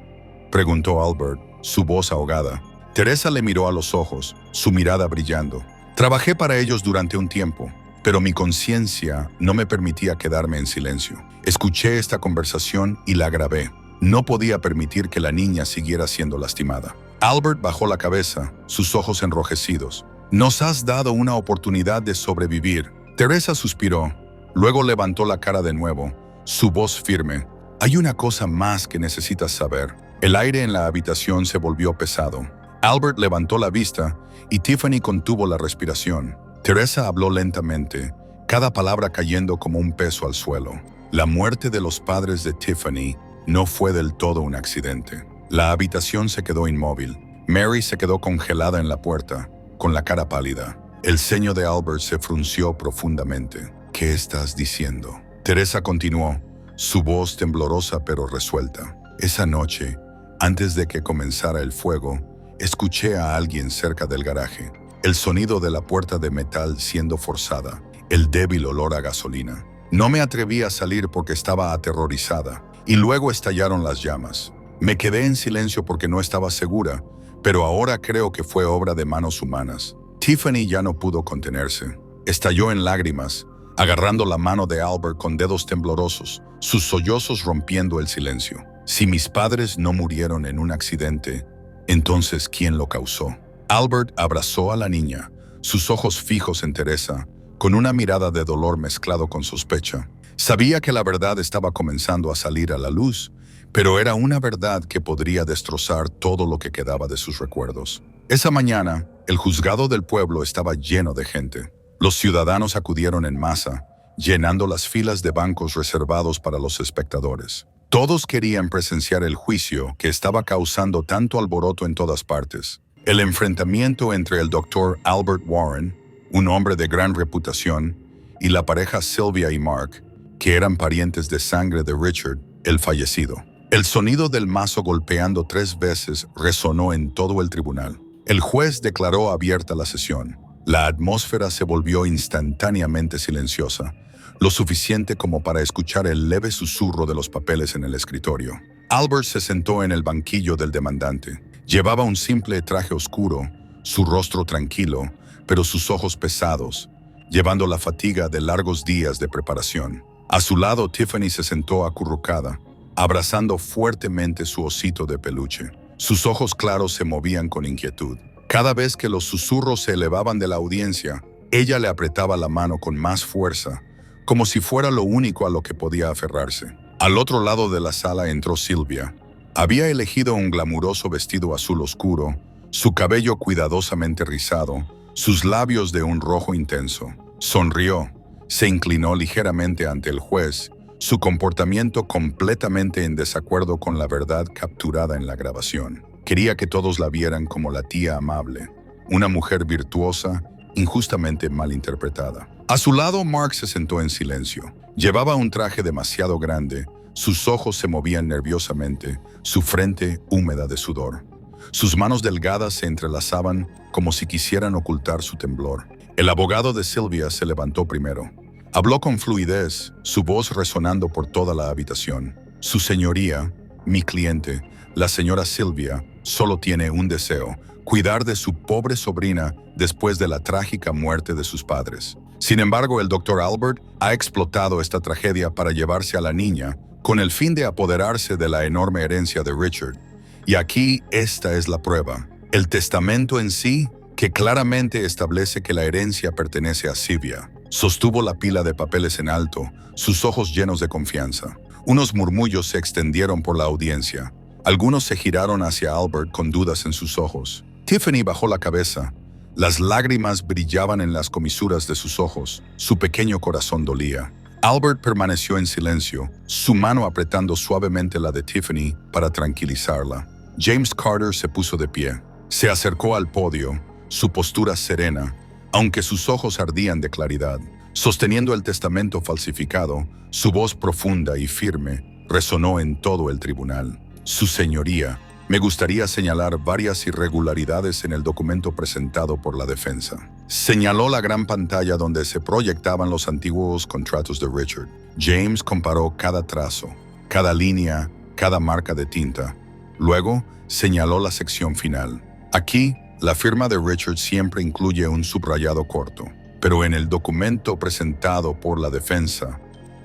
preguntó Albert, su voz ahogada. Teresa le miró a los ojos, su mirada brillando. «Trabajé para ellos durante un tiempo, pero mi conciencia no me permitía quedarme en silencio. Escuché esta conversación y la grabé. No podía permitir que la niña siguiera siendo lastimada». Albert bajó la cabeza, sus ojos enrojecidos. «Nos has dado una oportunidad de sobrevivir». Teresa suspiró, luego levantó la cara de nuevo, su voz firme. «Hay una cosa más que necesitas saber». El aire en la habitación se volvió pesado. Albert levantó la vista y Tiffany contuvo la respiración. Teresa habló lentamente, cada palabra cayendo como un peso al suelo. La muerte de los padres de Tiffany no fue del todo un accidente. La habitación se quedó inmóvil. Mary se quedó congelada en la puerta, con la cara pálida. El ceño de Albert se frunció profundamente. «¿Qué estás diciendo?». Teresa continuó, su voz temblorosa pero resuelta. «Esa noche, antes de que comenzara el fuego, escuché a alguien cerca del garaje. El sonido de la puerta de metal siendo forzada, el débil olor a gasolina. No me atreví a salir porque estaba aterrorizada, y luego estallaron las llamas. Me quedé en silencio porque no estaba segura, pero ahora creo que fue obra de manos humanas». Tiffany ya no pudo contenerse. Estalló en lágrimas, agarrando la mano de Albert con dedos temblorosos, sus sollozos rompiendo el silencio. «Si mis padres no murieron en un accidente, entonces ¿quién lo causó?». Albert abrazó a la niña, sus ojos fijos en Teresa, con una mirada de dolor mezclado con sospecha. Sabía que la verdad estaba comenzando a salir a la luz, pero era una verdad que podría destrozar todo lo que quedaba de sus recuerdos. Esa mañana, el juzgado del pueblo estaba lleno de gente. Los ciudadanos acudieron en masa, llenando las filas de bancos reservados para los espectadores. Todos querían presenciar el juicio que estaba causando tanto alboroto en todas partes. El enfrentamiento entre el Dr. Albert Warren, un hombre de gran reputación, y la pareja Sylvia y Mark, que eran parientes de sangre de Richard, el fallecido. El sonido del mazo golpeando 3 veces resonó en todo el tribunal. El juez declaró abierta la sesión. La atmósfera se volvió instantáneamente silenciosa, lo suficiente como para escuchar el leve susurro de los papeles en el escritorio. Albert se sentó en el banquillo del demandante. Llevaba un simple traje oscuro, su rostro tranquilo, pero sus ojos pesados, llevando la fatiga de largos días de preparación. A su lado, Tiffany se sentó acurrucada, abrazando fuertemente su osito de peluche. Sus ojos claros se movían con inquietud. Cada vez que los susurros se elevaban de la audiencia, ella le apretaba la mano con más fuerza, como si fuera lo único a lo que podía aferrarse. Al otro lado de la sala entró Sylvia. Había elegido un glamuroso vestido azul oscuro, su cabello cuidadosamente rizado, sus labios de un rojo intenso. Sonrió, se inclinó ligeramente ante el juez, su comportamiento completamente en desacuerdo con la verdad capturada en la grabación. Quería que todos la vieran como la tía amable, una mujer virtuosa, injustamente malinterpretada. A su lado, Mark se sentó en silencio. Llevaba un traje demasiado grande, sus ojos se movían nerviosamente, su frente húmeda de sudor. Sus manos delgadas se entrelazaban como si quisieran ocultar su temblor. El abogado de Sylvia se levantó primero. Habló con fluidez, su voz resonando por toda la habitación. Su señoría, mi cliente, la señora Sylvia, solo tiene un deseo: cuidar de su pobre sobrina después de la trágica muerte de sus padres. Sin embargo, el Dr. Albert ha explotado esta tragedia para llevarse a la niña con el fin de apoderarse de la enorme herencia de Richard. Y aquí esta es la prueba. El testamento en sí, que claramente establece que la herencia pertenece a Sylvia. Sostuvo la pila de papeles en alto, sus ojos llenos de confianza. Unos murmullos se extendieron por la audiencia. Algunos se giraron hacia Albert con dudas en sus ojos. Tiffany bajó la cabeza. Las lágrimas brillaban en las comisuras de sus ojos. Su pequeño corazón dolía. Albert permaneció en silencio, su mano apretando suavemente la de Tiffany para tranquilizarla. James Carter se puso de pie. Se acercó al podio, su postura serena, aunque sus ojos ardían de claridad. Sosteniendo el testamento falsificado, su voz profunda y firme resonó en todo el tribunal. Su señoría, me gustaría señalar varias irregularidades en el documento presentado por la defensa. Señaló la gran pantalla donde se proyectaban los antiguos contratos de Richard. James comparó cada trazo, cada línea, cada marca de tinta. Luego, señaló la sección final. Aquí, la firma de Richard siempre incluye un subrayado corto, pero en el documento presentado por la defensa,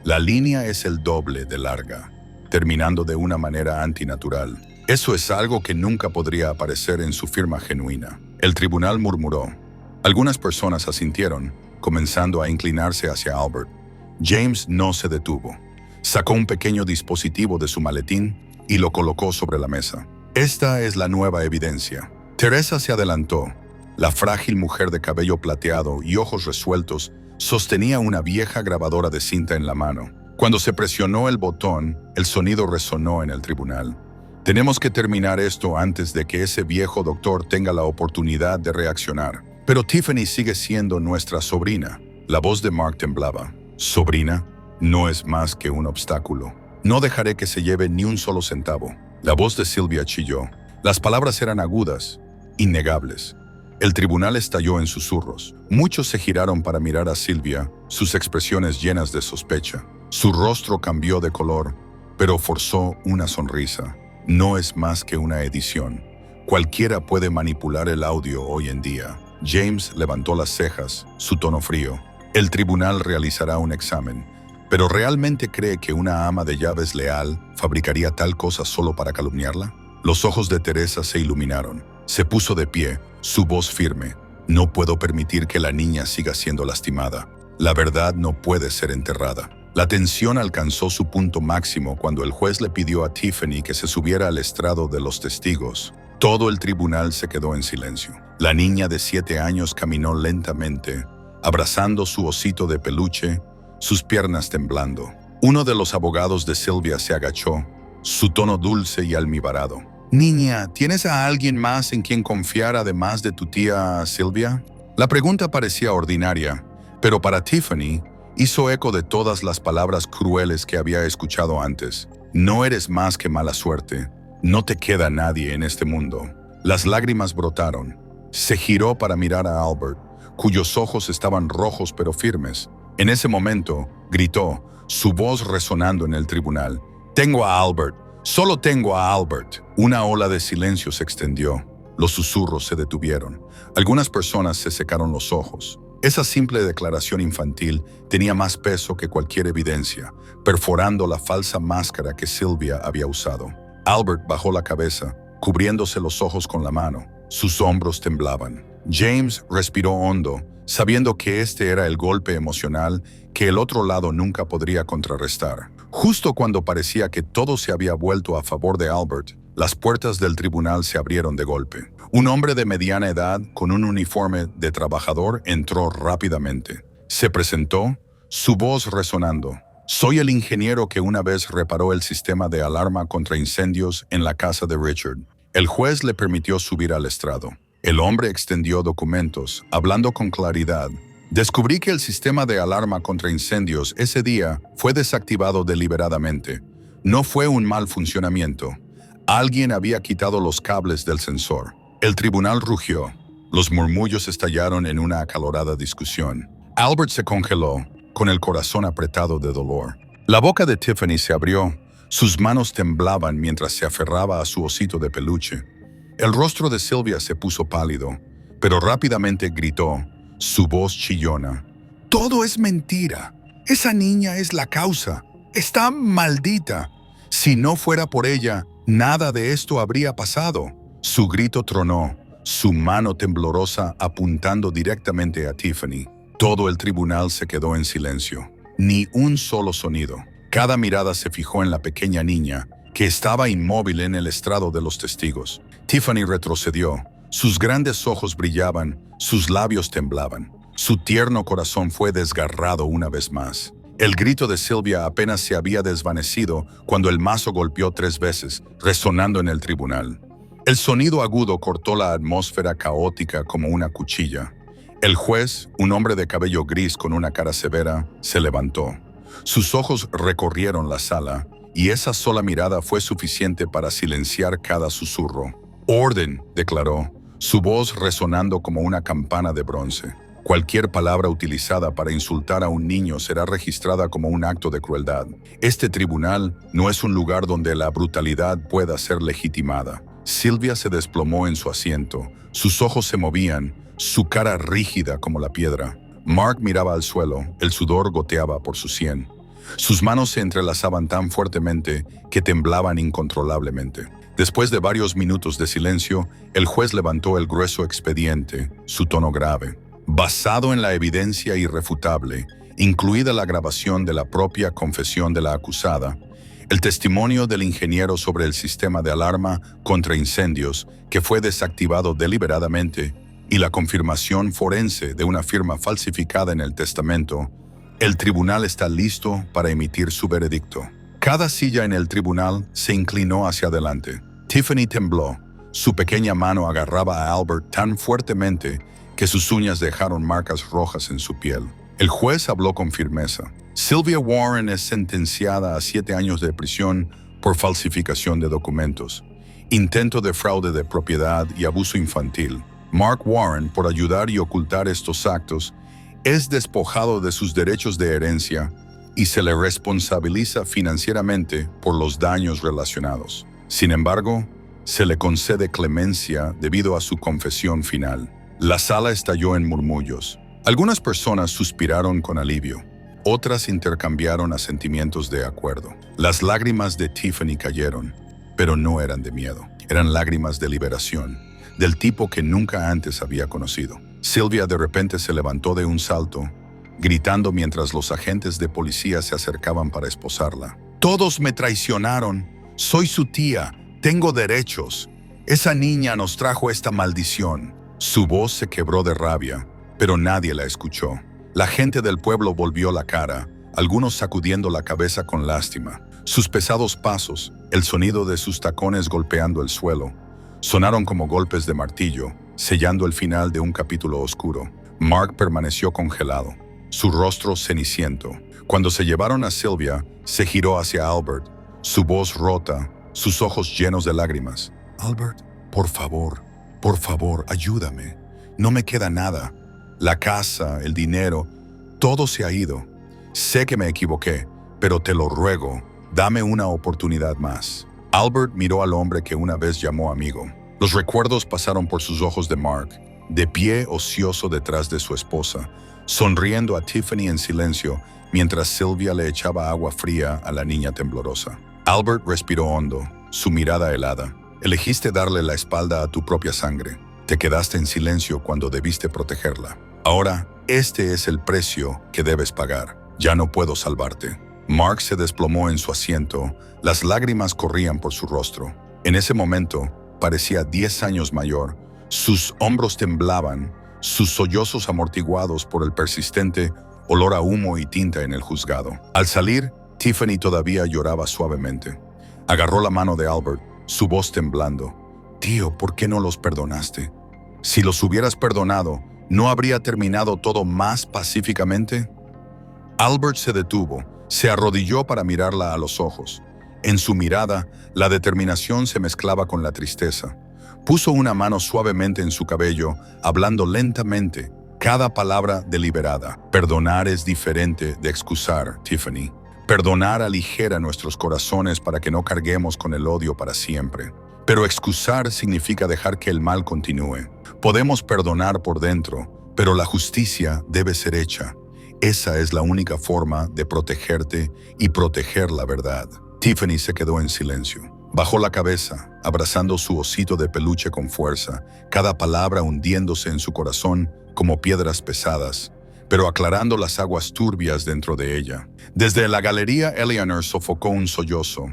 la línea es el doble de larga, terminando de una manera antinatural. Eso es algo que nunca podría aparecer en su firma genuina. El tribunal murmuró. Algunas personas asintieron, comenzando a inclinarse hacia Albert. James no se detuvo. Sacó un pequeño dispositivo de su maletín y lo colocó sobre la mesa. Esta es la nueva evidencia. Teresa se adelantó. La frágil mujer de cabello plateado y ojos resueltos sostenía una vieja grabadora de cinta en la mano. Cuando se presionó el botón, el sonido resonó en el tribunal. Tenemos que terminar esto antes de que ese viejo doctor tenga la oportunidad de reaccionar. Pero Tiffany sigue siendo nuestra sobrina. La voz de Mark temblaba. Sobrina, no es más que un obstáculo. No dejaré que se lleve ni un solo centavo. La voz de Sylvia chilló. Las palabras eran agudas, innegables. El tribunal estalló en susurros. Muchos se giraron para mirar a Sylvia, sus expresiones llenas de sospecha. Su rostro cambió de color, pero forzó una sonrisa. No es más que una edición. Cualquiera puede manipular el audio hoy en día. James levantó las cejas, su tono frío. El tribunal realizará un examen. ¿Pero realmente cree que una ama de llaves leal fabricaría tal cosa solo para calumniarla? Los ojos de Teresa se iluminaron. Se puso de pie, su voz firme. No puedo permitir que la niña siga siendo lastimada. La verdad no puede ser enterrada. La tensión alcanzó su punto máximo cuando el juez le pidió a Tiffany que se subiera al estrado de los testigos. Todo el tribunal se quedó en silencio. La niña de 7 años caminó lentamente, abrazando su osito de peluche, sus piernas temblando. Uno de los abogados de Sylvia se agachó, su tono dulce y almibarado. «Niña, ¿tienes a alguien más en quien confiar además de tu tía Sylvia?» La pregunta parecía ordinaria, pero para Tiffany Hizo eco de todas las palabras crueles que había escuchado antes. No eres más que mala suerte. No te queda nadie en este mundo. Las lágrimas brotaron. Se giró para mirar a Albert, cuyos ojos estaban rojos pero firmes. En ese momento, gritó, su voz resonando en el tribunal. «Tengo a Albert. Solo tengo a Albert». Una ola de silencio se extendió. Los susurros se detuvieron. Algunas personas se secaron los ojos. Esa simple declaración infantil tenía más peso que cualquier evidencia, perforando la falsa máscara que Sylvia había usado. Albert bajó la cabeza, cubriéndose los ojos con la mano. Sus hombros temblaban. James respiró hondo, sabiendo que este era el golpe emocional que el otro lado nunca podría contrarrestar. Justo cuando parecía que todo se había vuelto a favor de Albert, las puertas del tribunal se abrieron de golpe. Un hombre de mediana edad, con un uniforme de trabajador, entró rápidamente. Se presentó, su voz resonando. «Soy el ingeniero que una vez reparó el sistema de alarma contra incendios en la casa de Richard». El juez le permitió subir al estrado. El hombre extendió documentos, hablando con claridad. «Descubrí que el sistema de alarma contra incendios ese día fue desactivado deliberadamente. No fue un mal funcionamiento. Alguien había quitado los cables del sensor». El tribunal rugió. Los murmullos estallaron en una acalorada discusión. Albert se congeló, con el corazón apretado de dolor. La boca de Tiffany se abrió. Sus manos temblaban mientras se aferraba a su osito de peluche. El rostro de Sylvia se puso pálido, pero rápidamente gritó, su voz chillona. «Todo es mentira. Esa niña es la causa. Está maldita. Si no fuera por ella, nada de esto habría pasado». Su grito tronó, su mano temblorosa apuntando directamente a Tiffany. Todo el tribunal se quedó en silencio. Ni un solo sonido. Cada mirada se fijó en la pequeña niña, que estaba inmóvil en el estrado de los testigos. Tiffany retrocedió. Sus grandes ojos brillaban, sus labios temblaban. Su tierno corazón fue desgarrado una vez más. El grito de Sylvia apenas se había desvanecido cuando el mazo golpeó 3 veces, resonando en el tribunal. El sonido agudo cortó la atmósfera caótica como una cuchilla. El juez, un hombre de cabello gris con una cara severa, se levantó. Sus ojos recorrieron la sala, y esa sola mirada fue suficiente para silenciar cada susurro. «Orden», declaró, su voz resonando como una campana de bronce. Cualquier palabra utilizada para insultar a un niño será registrada como un acto de crueldad. Este tribunal no es un lugar donde la brutalidad pueda ser legitimada. Sylvia se desplomó en su asiento. Sus ojos se movían, su cara rígida como la piedra. Mark miraba al suelo, el sudor goteaba por su sien. Sus manos se entrelazaban tan fuertemente que temblaban incontrolablemente. Después de varios minutos de silencio, el juez levantó el grueso expediente, su tono grave. Basado en la evidencia irrefutable, incluida la grabación de la propia confesión de la acusada, el testimonio del ingeniero sobre el sistema de alarma contra incendios que fue desactivado deliberadamente y la confirmación forense de una firma falsificada en el testamento, el tribunal está listo para emitir su veredicto. Cada silla en el tribunal se inclinó hacia adelante. Tiffany tembló. Su pequeña mano agarraba a Albert tan fuertemente que sus uñas dejaron marcas rojas en su piel. El juez habló con firmeza. Sylvia Warren es sentenciada a 7 años de prisión por falsificación de documentos, intento de fraude de propiedad y abuso infantil. Mark Warren, por ayudar y ocultar estos actos, es despojado de sus derechos de herencia y se le responsabiliza financieramente por los daños relacionados. Sin embargo, se le concede clemencia debido a su confesión final. La sala estalló en murmullos. Algunas personas suspiraron con alivio. Otras intercambiaron asentimientos de acuerdo. Las lágrimas de Tiffany cayeron, pero no eran de miedo. Eran lágrimas de liberación, del tipo que nunca antes había conocido. Sylvia de repente se levantó de un salto, gritando mientras los agentes de policía se acercaban para esposarla. «Todos me traicionaron. Soy su tía. Tengo derechos. Esa niña nos trajo esta maldición». Su voz se quebró de rabia, pero nadie la escuchó. La gente del pueblo volvió la cara, algunos sacudiendo la cabeza con lástima. Sus pesados pasos, el sonido de sus tacones golpeando el suelo, sonaron como golpes de martillo, sellando el final de un capítulo oscuro. Mark permaneció congelado. su rostro ceniciento. Cuando se llevaron a Sylvia, se giró hacia Albert, su voz rota, sus ojos llenos de lágrimas. Albert, por favor, ayúdame. No me queda nada. La casa, el dinero, todo se ha ido. Sé que me equivoqué, pero te lo ruego, dame una oportunidad más. Albert miró al hombre que una vez llamó amigo. Los recuerdos pasaron por sus ojos de Mark, de pie ocioso detrás de su esposa, sonriendo a Tiffany en silencio mientras Sylvia le echaba agua fría a la niña temblorosa. Albert respiró hondo, su mirada helada. Elegiste darle la espalda a tu propia sangre. Te quedaste en silencio cuando debiste protegerla. Ahora, este es el precio que debes pagar. Ya no puedo salvarte. Mark se desplomó en su asiento, las lágrimas corrían por su rostro. En ese momento, parecía 10 años mayor. Sus hombros temblaban, sus sollozos amortiguados por el persistente olor a humo y tinta en el juzgado. Al salir, Tiffany todavía lloraba suavemente. Agarró la mano de Albert, su voz temblando. Tío, ¿por qué no los perdonaste? Si los hubieras perdonado, ¿no habría terminado todo más pacíficamente? Albert se detuvo, se arrodilló para mirarla a los ojos. En su mirada, la determinación se mezclaba con la tristeza. Puso una mano suavemente en su cabello, hablando lentamente, cada palabra deliberada. Perdonar es diferente de excusar, Tiffany. Perdonar aligera nuestros corazones para que no carguemos con el odio para siempre. Pero excusar significa dejar que el mal continúe. Podemos perdonar por dentro, pero la justicia debe ser hecha. Esa es la única forma de protegerte y proteger la verdad. Tiffany se quedó en silencio. Bajó la cabeza, abrazando su osito de peluche con fuerza, cada palabra hundiéndose en su corazón como piedras pesadas, pero aclarando las aguas turbias dentro de ella. Desde la galería, Eleanor sofocó un sollozo.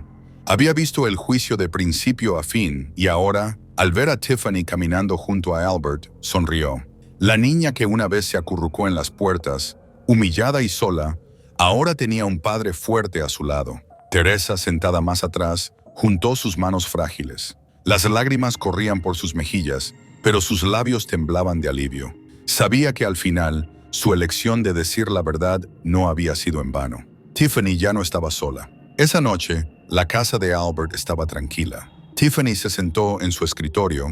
Había visto el juicio de principio a fin y ahora, al ver a Tiffany caminando junto a Albert, sonrió. La niña que una vez se acurrucó en las puertas, humillada y sola, ahora tenía un padre fuerte a su lado. Teresa, sentada más atrás, juntó sus manos frágiles. Las lágrimas corrían por sus mejillas, pero sus labios temblaban de alivio. Sabía que al final, su elección de decir la verdad no había sido en vano. Tiffany ya no estaba sola. Esa noche, la casa de Albert estaba tranquila. Tiffany se sentó en su escritorio,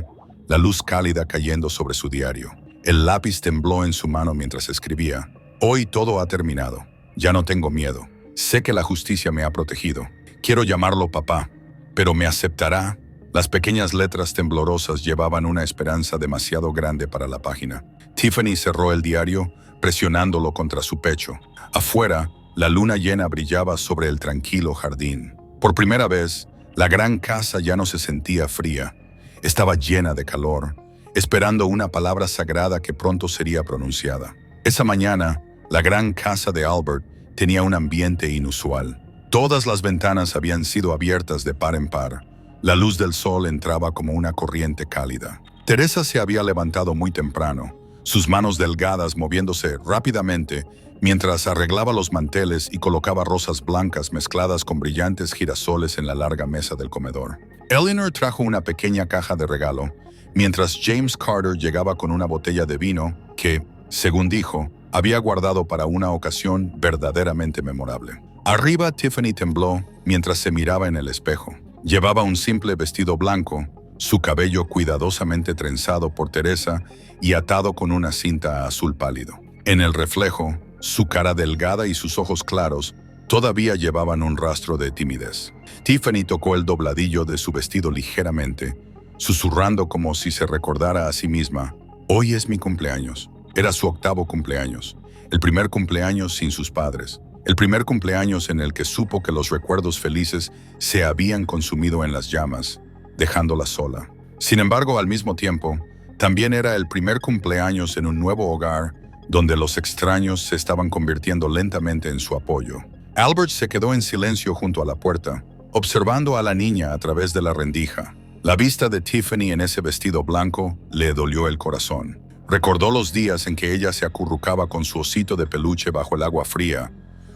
la luz cálida cayendo sobre su diario. El lápiz tembló en su mano mientras escribía. Hoy todo ha terminado. Ya no tengo miedo. Sé que la justicia me ha protegido. Quiero llamarlo papá, pero ¿me aceptará? Las pequeñas letras temblorosas llevaban una esperanza demasiado grande para la página. Tiffany cerró el diario, presionándolo contra su pecho. Afuera, la luna llena brillaba sobre el tranquilo jardín. Por primera vez, la gran casa ya no se sentía fría. Estaba llena de calor, esperando una palabra sagrada que pronto sería pronunciada. Esa mañana, la gran casa de Albert tenía un ambiente inusual. Todas las ventanas habían sido abiertas de par en par. La luz del sol entraba como una corriente cálida. Teresa se había levantado muy temprano, sus manos delgadas moviéndose rápidamente mientras arreglaba los manteles y colocaba rosas blancas mezcladas con brillantes girasoles en la larga mesa del comedor. Eleanor trajo una pequeña caja de regalo, mientras James Carter llegaba con una botella de vino que, según dijo, había guardado para una ocasión verdaderamente memorable. Arriba, Tiffany tembló mientras se miraba en el espejo. Llevaba un simple vestido blanco, su cabello cuidadosamente trenzado por Teresa y atado con una cinta azul pálido. En el reflejo, su cara delgada y sus ojos claros todavía llevaban un rastro de timidez. Tiffany tocó el dobladillo de su vestido ligeramente, susurrando como si se recordara a sí misma. Hoy es mi cumpleaños. Era su 8º cumpleaños, el primer cumpleaños sin sus padres, el primer cumpleaños en el que supo que los recuerdos felices se habían consumido en las llamas, dejándola sola. Sin embargo, al mismo tiempo, también era el primer cumpleaños en un nuevo hogar donde los extraños se estaban convirtiendo lentamente en su apoyo. Albert se quedó en silencio junto a la puerta, observando a la niña a través de la rendija. La vista de Tiffany en ese vestido blanco le dolió el corazón. Recordó los días en que ella se acurrucaba con su osito de peluche bajo el agua fría,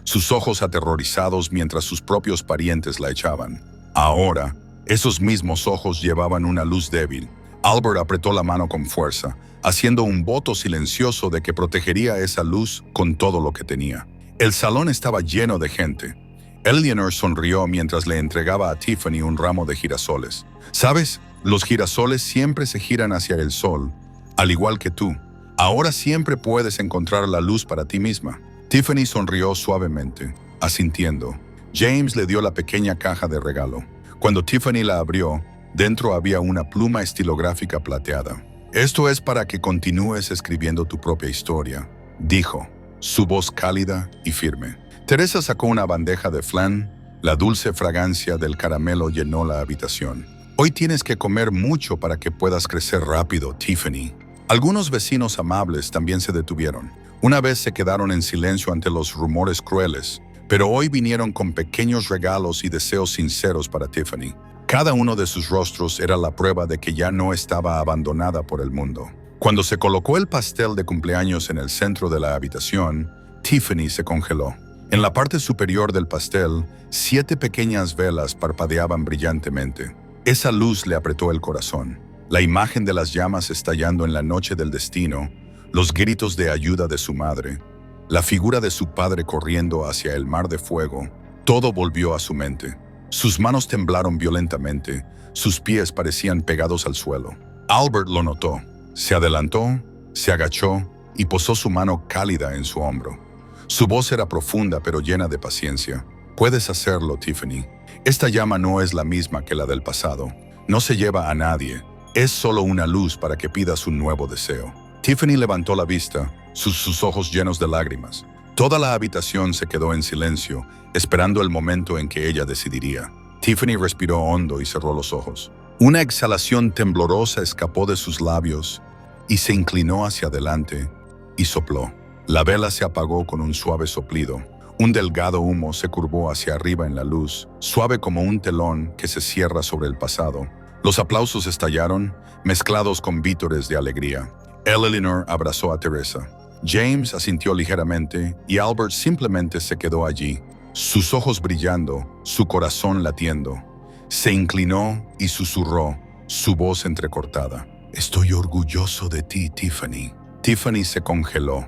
sus ojos aterrorizados mientras sus propios parientes la echaban. Ahora, esos mismos ojos llevaban una luz débil, Albert apretó la mano con fuerza, haciendo un voto silencioso de que protegería esa luz con todo lo que tenía. El salón estaba lleno de gente. Eleanor sonrió mientras le entregaba a Tiffany un ramo de girasoles. ¿Sabes? Los girasoles siempre se giran hacia el sol, al igual que tú. Ahora siempre puedes encontrar la luz para ti misma. Tiffany sonrió suavemente, asintiendo. James le dio la pequeña caja de regalo. Cuando Tiffany la abrió, dentro había una pluma estilográfica plateada. «Esto es para que continúes escribiendo tu propia historia», dijo, su voz cálida y firme. Teresa sacó una bandeja de flan. La dulce fragancia del caramelo llenó la habitación. «Hoy tienes que comer mucho para que puedas crecer rápido, Tiffany». Algunos vecinos amables también se detuvieron. Una vez se quedaron en silencio ante los rumores crueles, pero hoy vinieron con pequeños regalos y deseos sinceros para Tiffany. Cada uno de sus rostros era la prueba de que ya no estaba abandonada por el mundo. Cuando se colocó el pastel de cumpleaños en el centro de la habitación, Tiffany se congeló. En la parte superior del pastel, 7 pequeñas velas parpadeaban brillantemente. Esa luz le apretó el corazón. La imagen de las llamas estallando en la noche del destino, los gritos de ayuda de su madre, la figura de su padre corriendo hacia el mar de fuego, todo volvió a su mente. Sus manos temblaron violentamente, sus pies parecían pegados al suelo. Albert lo notó. Se adelantó, se agachó y posó su mano cálida en su hombro. Su voz era profunda pero llena de paciencia. «Puedes hacerlo, Tiffany. Esta llama no es la misma que la del pasado. No se lleva a nadie. Es solo una luz para que pidas un nuevo deseo». Tiffany levantó la vista, sus ojos llenos de lágrimas. Toda la habitación se quedó en silencio, esperando el momento en que ella decidiría. Tiffany respiró hondo y cerró los ojos. Una exhalación temblorosa escapó de sus labios y se inclinó hacia adelante y sopló. La vela se apagó con un suave soplido. Un delgado humo se curvó hacia arriba en la luz, suave como un telón que se cierra sobre el pasado. Los aplausos estallaron, mezclados con vítores de alegría. Eleanor abrazó a Teresa. James asintió ligeramente y Albert simplemente se quedó allí, sus ojos brillando, su corazón latiendo. Se inclinó y susurró, su voz entrecortada. «Estoy orgulloso de ti, Tiffany». Tiffany se congeló.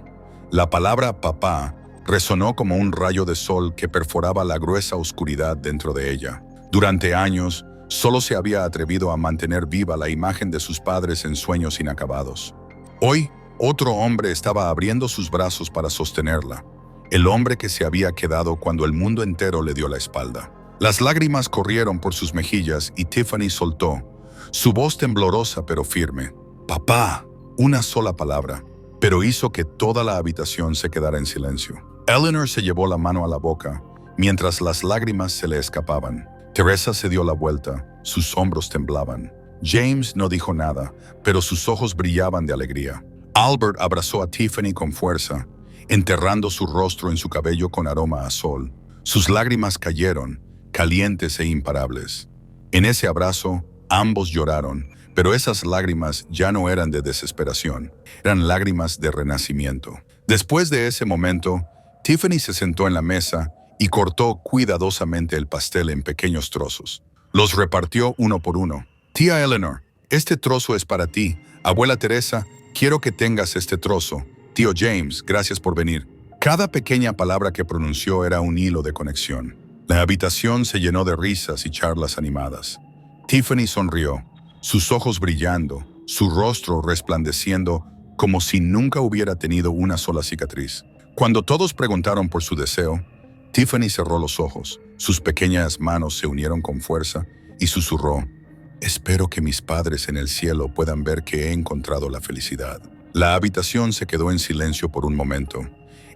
La palabra «papá» resonó como un rayo de sol que perforaba la gruesa oscuridad dentro de ella. Durante años, solo se había atrevido a mantener viva la imagen de sus padres en sueños inacabados. Hoy, otro hombre estaba abriendo sus brazos para sostenerla. El hombre que se había quedado cuando el mundo entero le dio la espalda. Las lágrimas corrieron por sus mejillas y Tiffany soltó, su voz temblorosa pero firme. «Papá», una sola palabra, pero hizo que toda la habitación se quedara en silencio. Eleanor se llevó la mano a la boca, mientras las lágrimas se le escapaban. Teresa se dio la vuelta, sus hombros temblaban. James no dijo nada, pero sus ojos brillaban de alegría. Albert abrazó a Tiffany con fuerza, enterrando su rostro en su cabello con aroma a sol. Sus lágrimas cayeron, calientes e imparables. En ese abrazo, ambos lloraron, pero esas lágrimas ya no eran de desesperación, eran lágrimas de renacimiento. Después de ese momento, Tiffany se sentó en la mesa y cortó cuidadosamente el pastel en pequeños trozos. Los repartió uno por uno. «Tía Eleanor, este trozo es para ti. Abuela Teresa, quiero que tengas este trozo. Tío James, gracias por venir». Cada pequeña palabra que pronunció era un hilo de conexión. La habitación se llenó de risas y charlas animadas. Tiffany sonrió, sus ojos brillando, su rostro resplandeciendo como si nunca hubiera tenido una sola cicatriz. Cuando todos preguntaron por su deseo, Tiffany cerró los ojos, sus pequeñas manos se unieron con fuerza y susurró: «Espero que mis padres en el cielo puedan ver que he encontrado la felicidad». La habitación se quedó en silencio por un momento.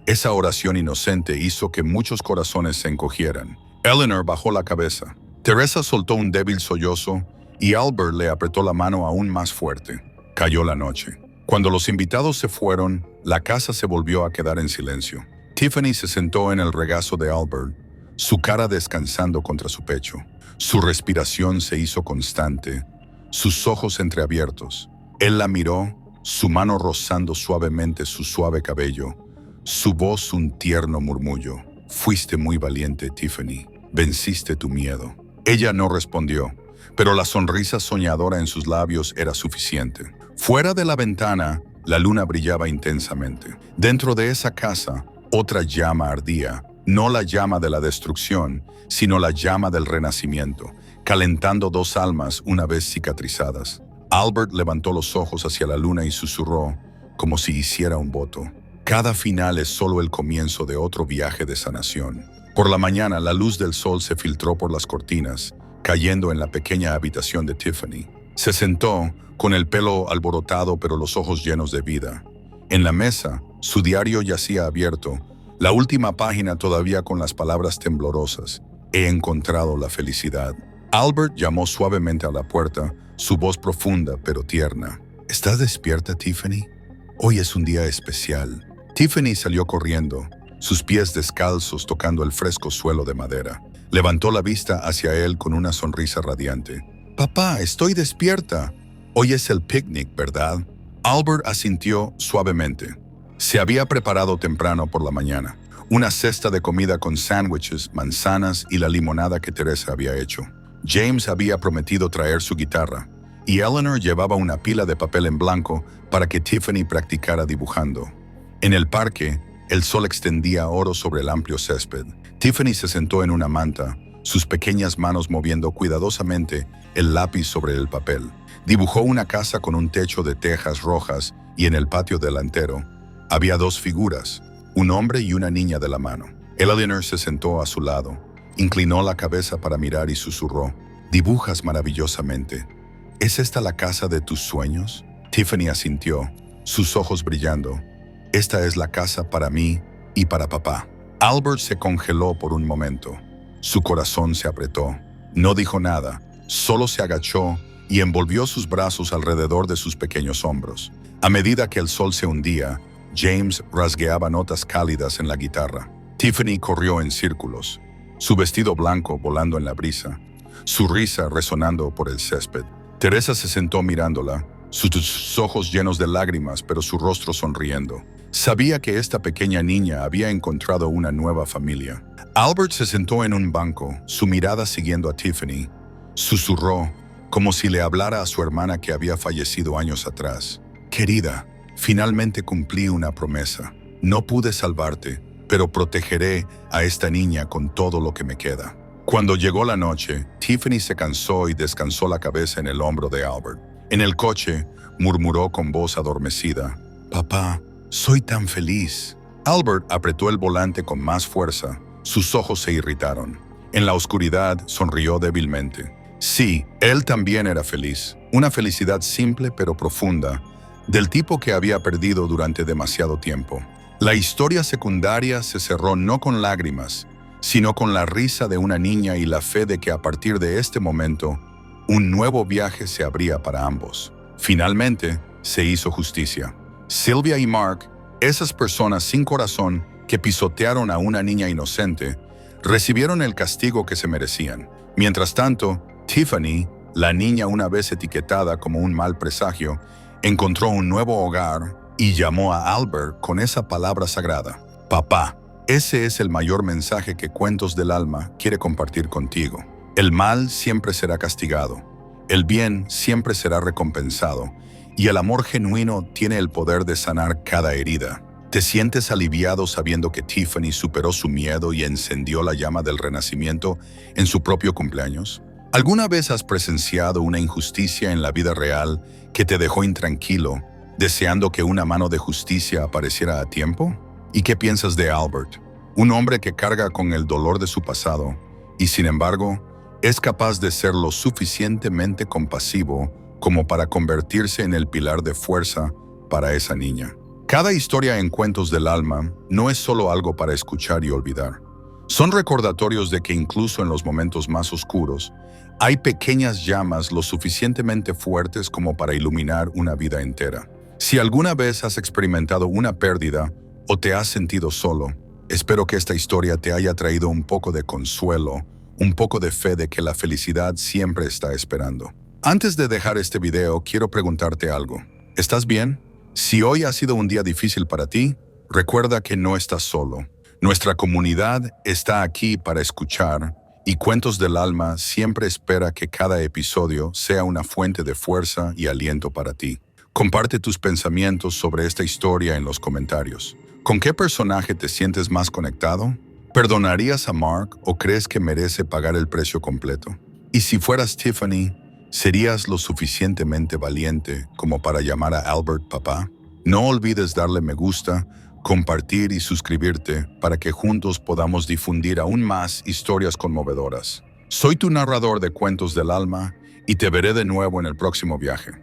Esa oración inocente hizo que muchos corazones se encogieran. Eleanor bajó la cabeza. Teresa soltó un débil sollozo y Albert le apretó la mano aún más fuerte. Cayó la noche. Cuando los invitados se fueron, la casa se volvió a quedar en silencio. Tiffany se sentó en el regazo de Albert, su cara descansando contra su pecho. Su respiración se hizo constante, sus ojos entreabiertos. Él la miró, su mano rozando suavemente su suave cabello, su voz un tierno murmullo. «Fuiste muy valiente, Tiffany. Venciste tu miedo». Ella no respondió. pero la sonrisa soñadora en sus labios era suficiente. Fuera de la ventana, la luna brillaba intensamente. Dentro de esa casa, otra llama ardía, no la llama de la destrucción, sino la llama del renacimiento, calentando dos almas una vez cicatrizadas. Albert levantó los ojos hacia la luna y susurró, como si hiciera un voto. Cada final es solo el comienzo de otro viaje de sanación. Por la mañana, la luz del sol se filtró por las cortinas, cayendo en la pequeña habitación de Tiffany. Se sentó, con el pelo alborotado pero los ojos llenos de vida. En la mesa, su diario yacía abierto, la última página todavía con las palabras temblorosas. He encontrado la felicidad. Albert llamó suavemente a la puerta, su voz profunda pero tierna. ¿Estás despierta, Tiffany? Hoy es un día especial. Tiffany salió corriendo, sus pies descalzos tocando el fresco suelo de madera. Levantó la vista hacia él con una sonrisa radiante. «Papá, estoy despierta. Hoy es el picnic, ¿verdad?» Albert asintió suavemente. Se había preparado temprano por la mañana. Una cesta de comida con sándwiches, manzanas y la limonada que Teresa había hecho. James había prometido traer su guitarra, y Eleanor llevaba una pila de papel en blanco para que Tiffany practicara dibujando. En el parque, el sol extendía oro sobre el amplio césped. Tiffany se sentó en una manta, sus pequeñas manos moviendo cuidadosamente el lápiz sobre el papel. Dibujó una casa con un techo de tejas rojas y en el patio delantero había dos figuras, un hombre y una niña de la mano. Eleanor se sentó a su lado, inclinó la cabeza para mirar y susurró, «Dibujas maravillosamente. ¿Es esta la casa de tus sueños?» Tiffany asintió, sus ojos brillando. «Esta es la casa para mí y para papá». Albert se congeló por un momento. Su corazón se apretó. No dijo nada, solo se agachó y envolvió sus brazos alrededor de sus pequeños hombros. A medida que el sol se hundía, James rasgueaba notas cálidas en la guitarra. Tiffany corrió en círculos, su vestido blanco volando en la brisa, su risa resonando por el césped. Teresa se sentó mirándola, sus ojos llenos de lágrimas, pero su rostro sonriendo. Sabía que esta pequeña niña había encontrado una nueva familia. Albert se sentó en un banco, su mirada siguiendo a Tiffany. Susurró, como si le hablara a su hermana que había fallecido años atrás. «Querida, finalmente cumplí una promesa. No pude salvarte, pero protegeré a esta niña con todo lo que me queda». Cuando llegó la noche, Tiffany se cansó y descansó la cabeza en el hombro de Albert. En el coche, murmuró con voz adormecida, «Papá, soy tan feliz». Albert apretó el volante con más fuerza. Sus ojos se irritaron. En la oscuridad, sonrió débilmente. Sí, él también era feliz. Una felicidad simple pero profunda, del tipo que había perdido durante demasiado tiempo. La historia secundaria se cerró no con lágrimas, sino con la risa de una niña y la fe de que a partir de este momento, un nuevo viaje se abría para ambos. Finalmente, se hizo justicia. Sylvia y Mark, esas personas sin corazón que pisotearon a una niña inocente, recibieron el castigo que se merecían. Mientras tanto, Tiffany, la niña una vez etiquetada como un mal presagio, encontró un nuevo hogar y llamó a Albert con esa palabra sagrada, «Papá». Ese es el mayor mensaje que Cuentos del Alma quiere compartir contigo. El mal siempre será castigado, el bien siempre será recompensado, y el amor genuino tiene el poder de sanar cada herida. ¿Te sientes aliviado sabiendo que Tiffany superó su miedo y encendió la llama del renacimiento en su propio cumpleaños? ¿Alguna vez has presenciado una injusticia en la vida real que te dejó intranquilo, deseando que una mano de justicia apareciera a tiempo? ¿Y qué piensas de Albert? Un hombre que carga con el dolor de su pasado y, sin embargo, es capaz de ser lo suficientemente compasivo como para convertirse en el pilar de fuerza para esa niña. Cada historia en Cuentos del Alma no es solo algo para escuchar y olvidar. Son recordatorios de que incluso en los momentos más oscuros, hay pequeñas llamas lo suficientemente fuertes como para iluminar una vida entera. Si alguna vez has experimentado una pérdida o te has sentido solo, espero que esta historia te haya traído un poco de consuelo, un poco de fe de que la felicidad siempre está esperando. Antes de dejar este video, quiero preguntarte algo. ¿Estás bien? Si hoy ha sido un día difícil para ti, recuerda que no estás solo. Nuestra comunidad está aquí para escuchar Y Cuentos del Alma siempre espera que cada episodio sea una fuente de fuerza y aliento para ti. Comparte tus pensamientos sobre esta historia en los comentarios. ¿Con qué personaje te sientes más conectado? ¿Perdonarías a Mark o crees que merece pagar el precio completo? Y si fueras Tiffany, ¿serías lo suficientemente valiente como para llamar a Albert papá? No olvides darle me gusta, compartir y suscribirte para que juntos podamos difundir aún más historias conmovedoras. Soy tu narrador de Cuentos del Alma y te veré de nuevo en el próximo viaje.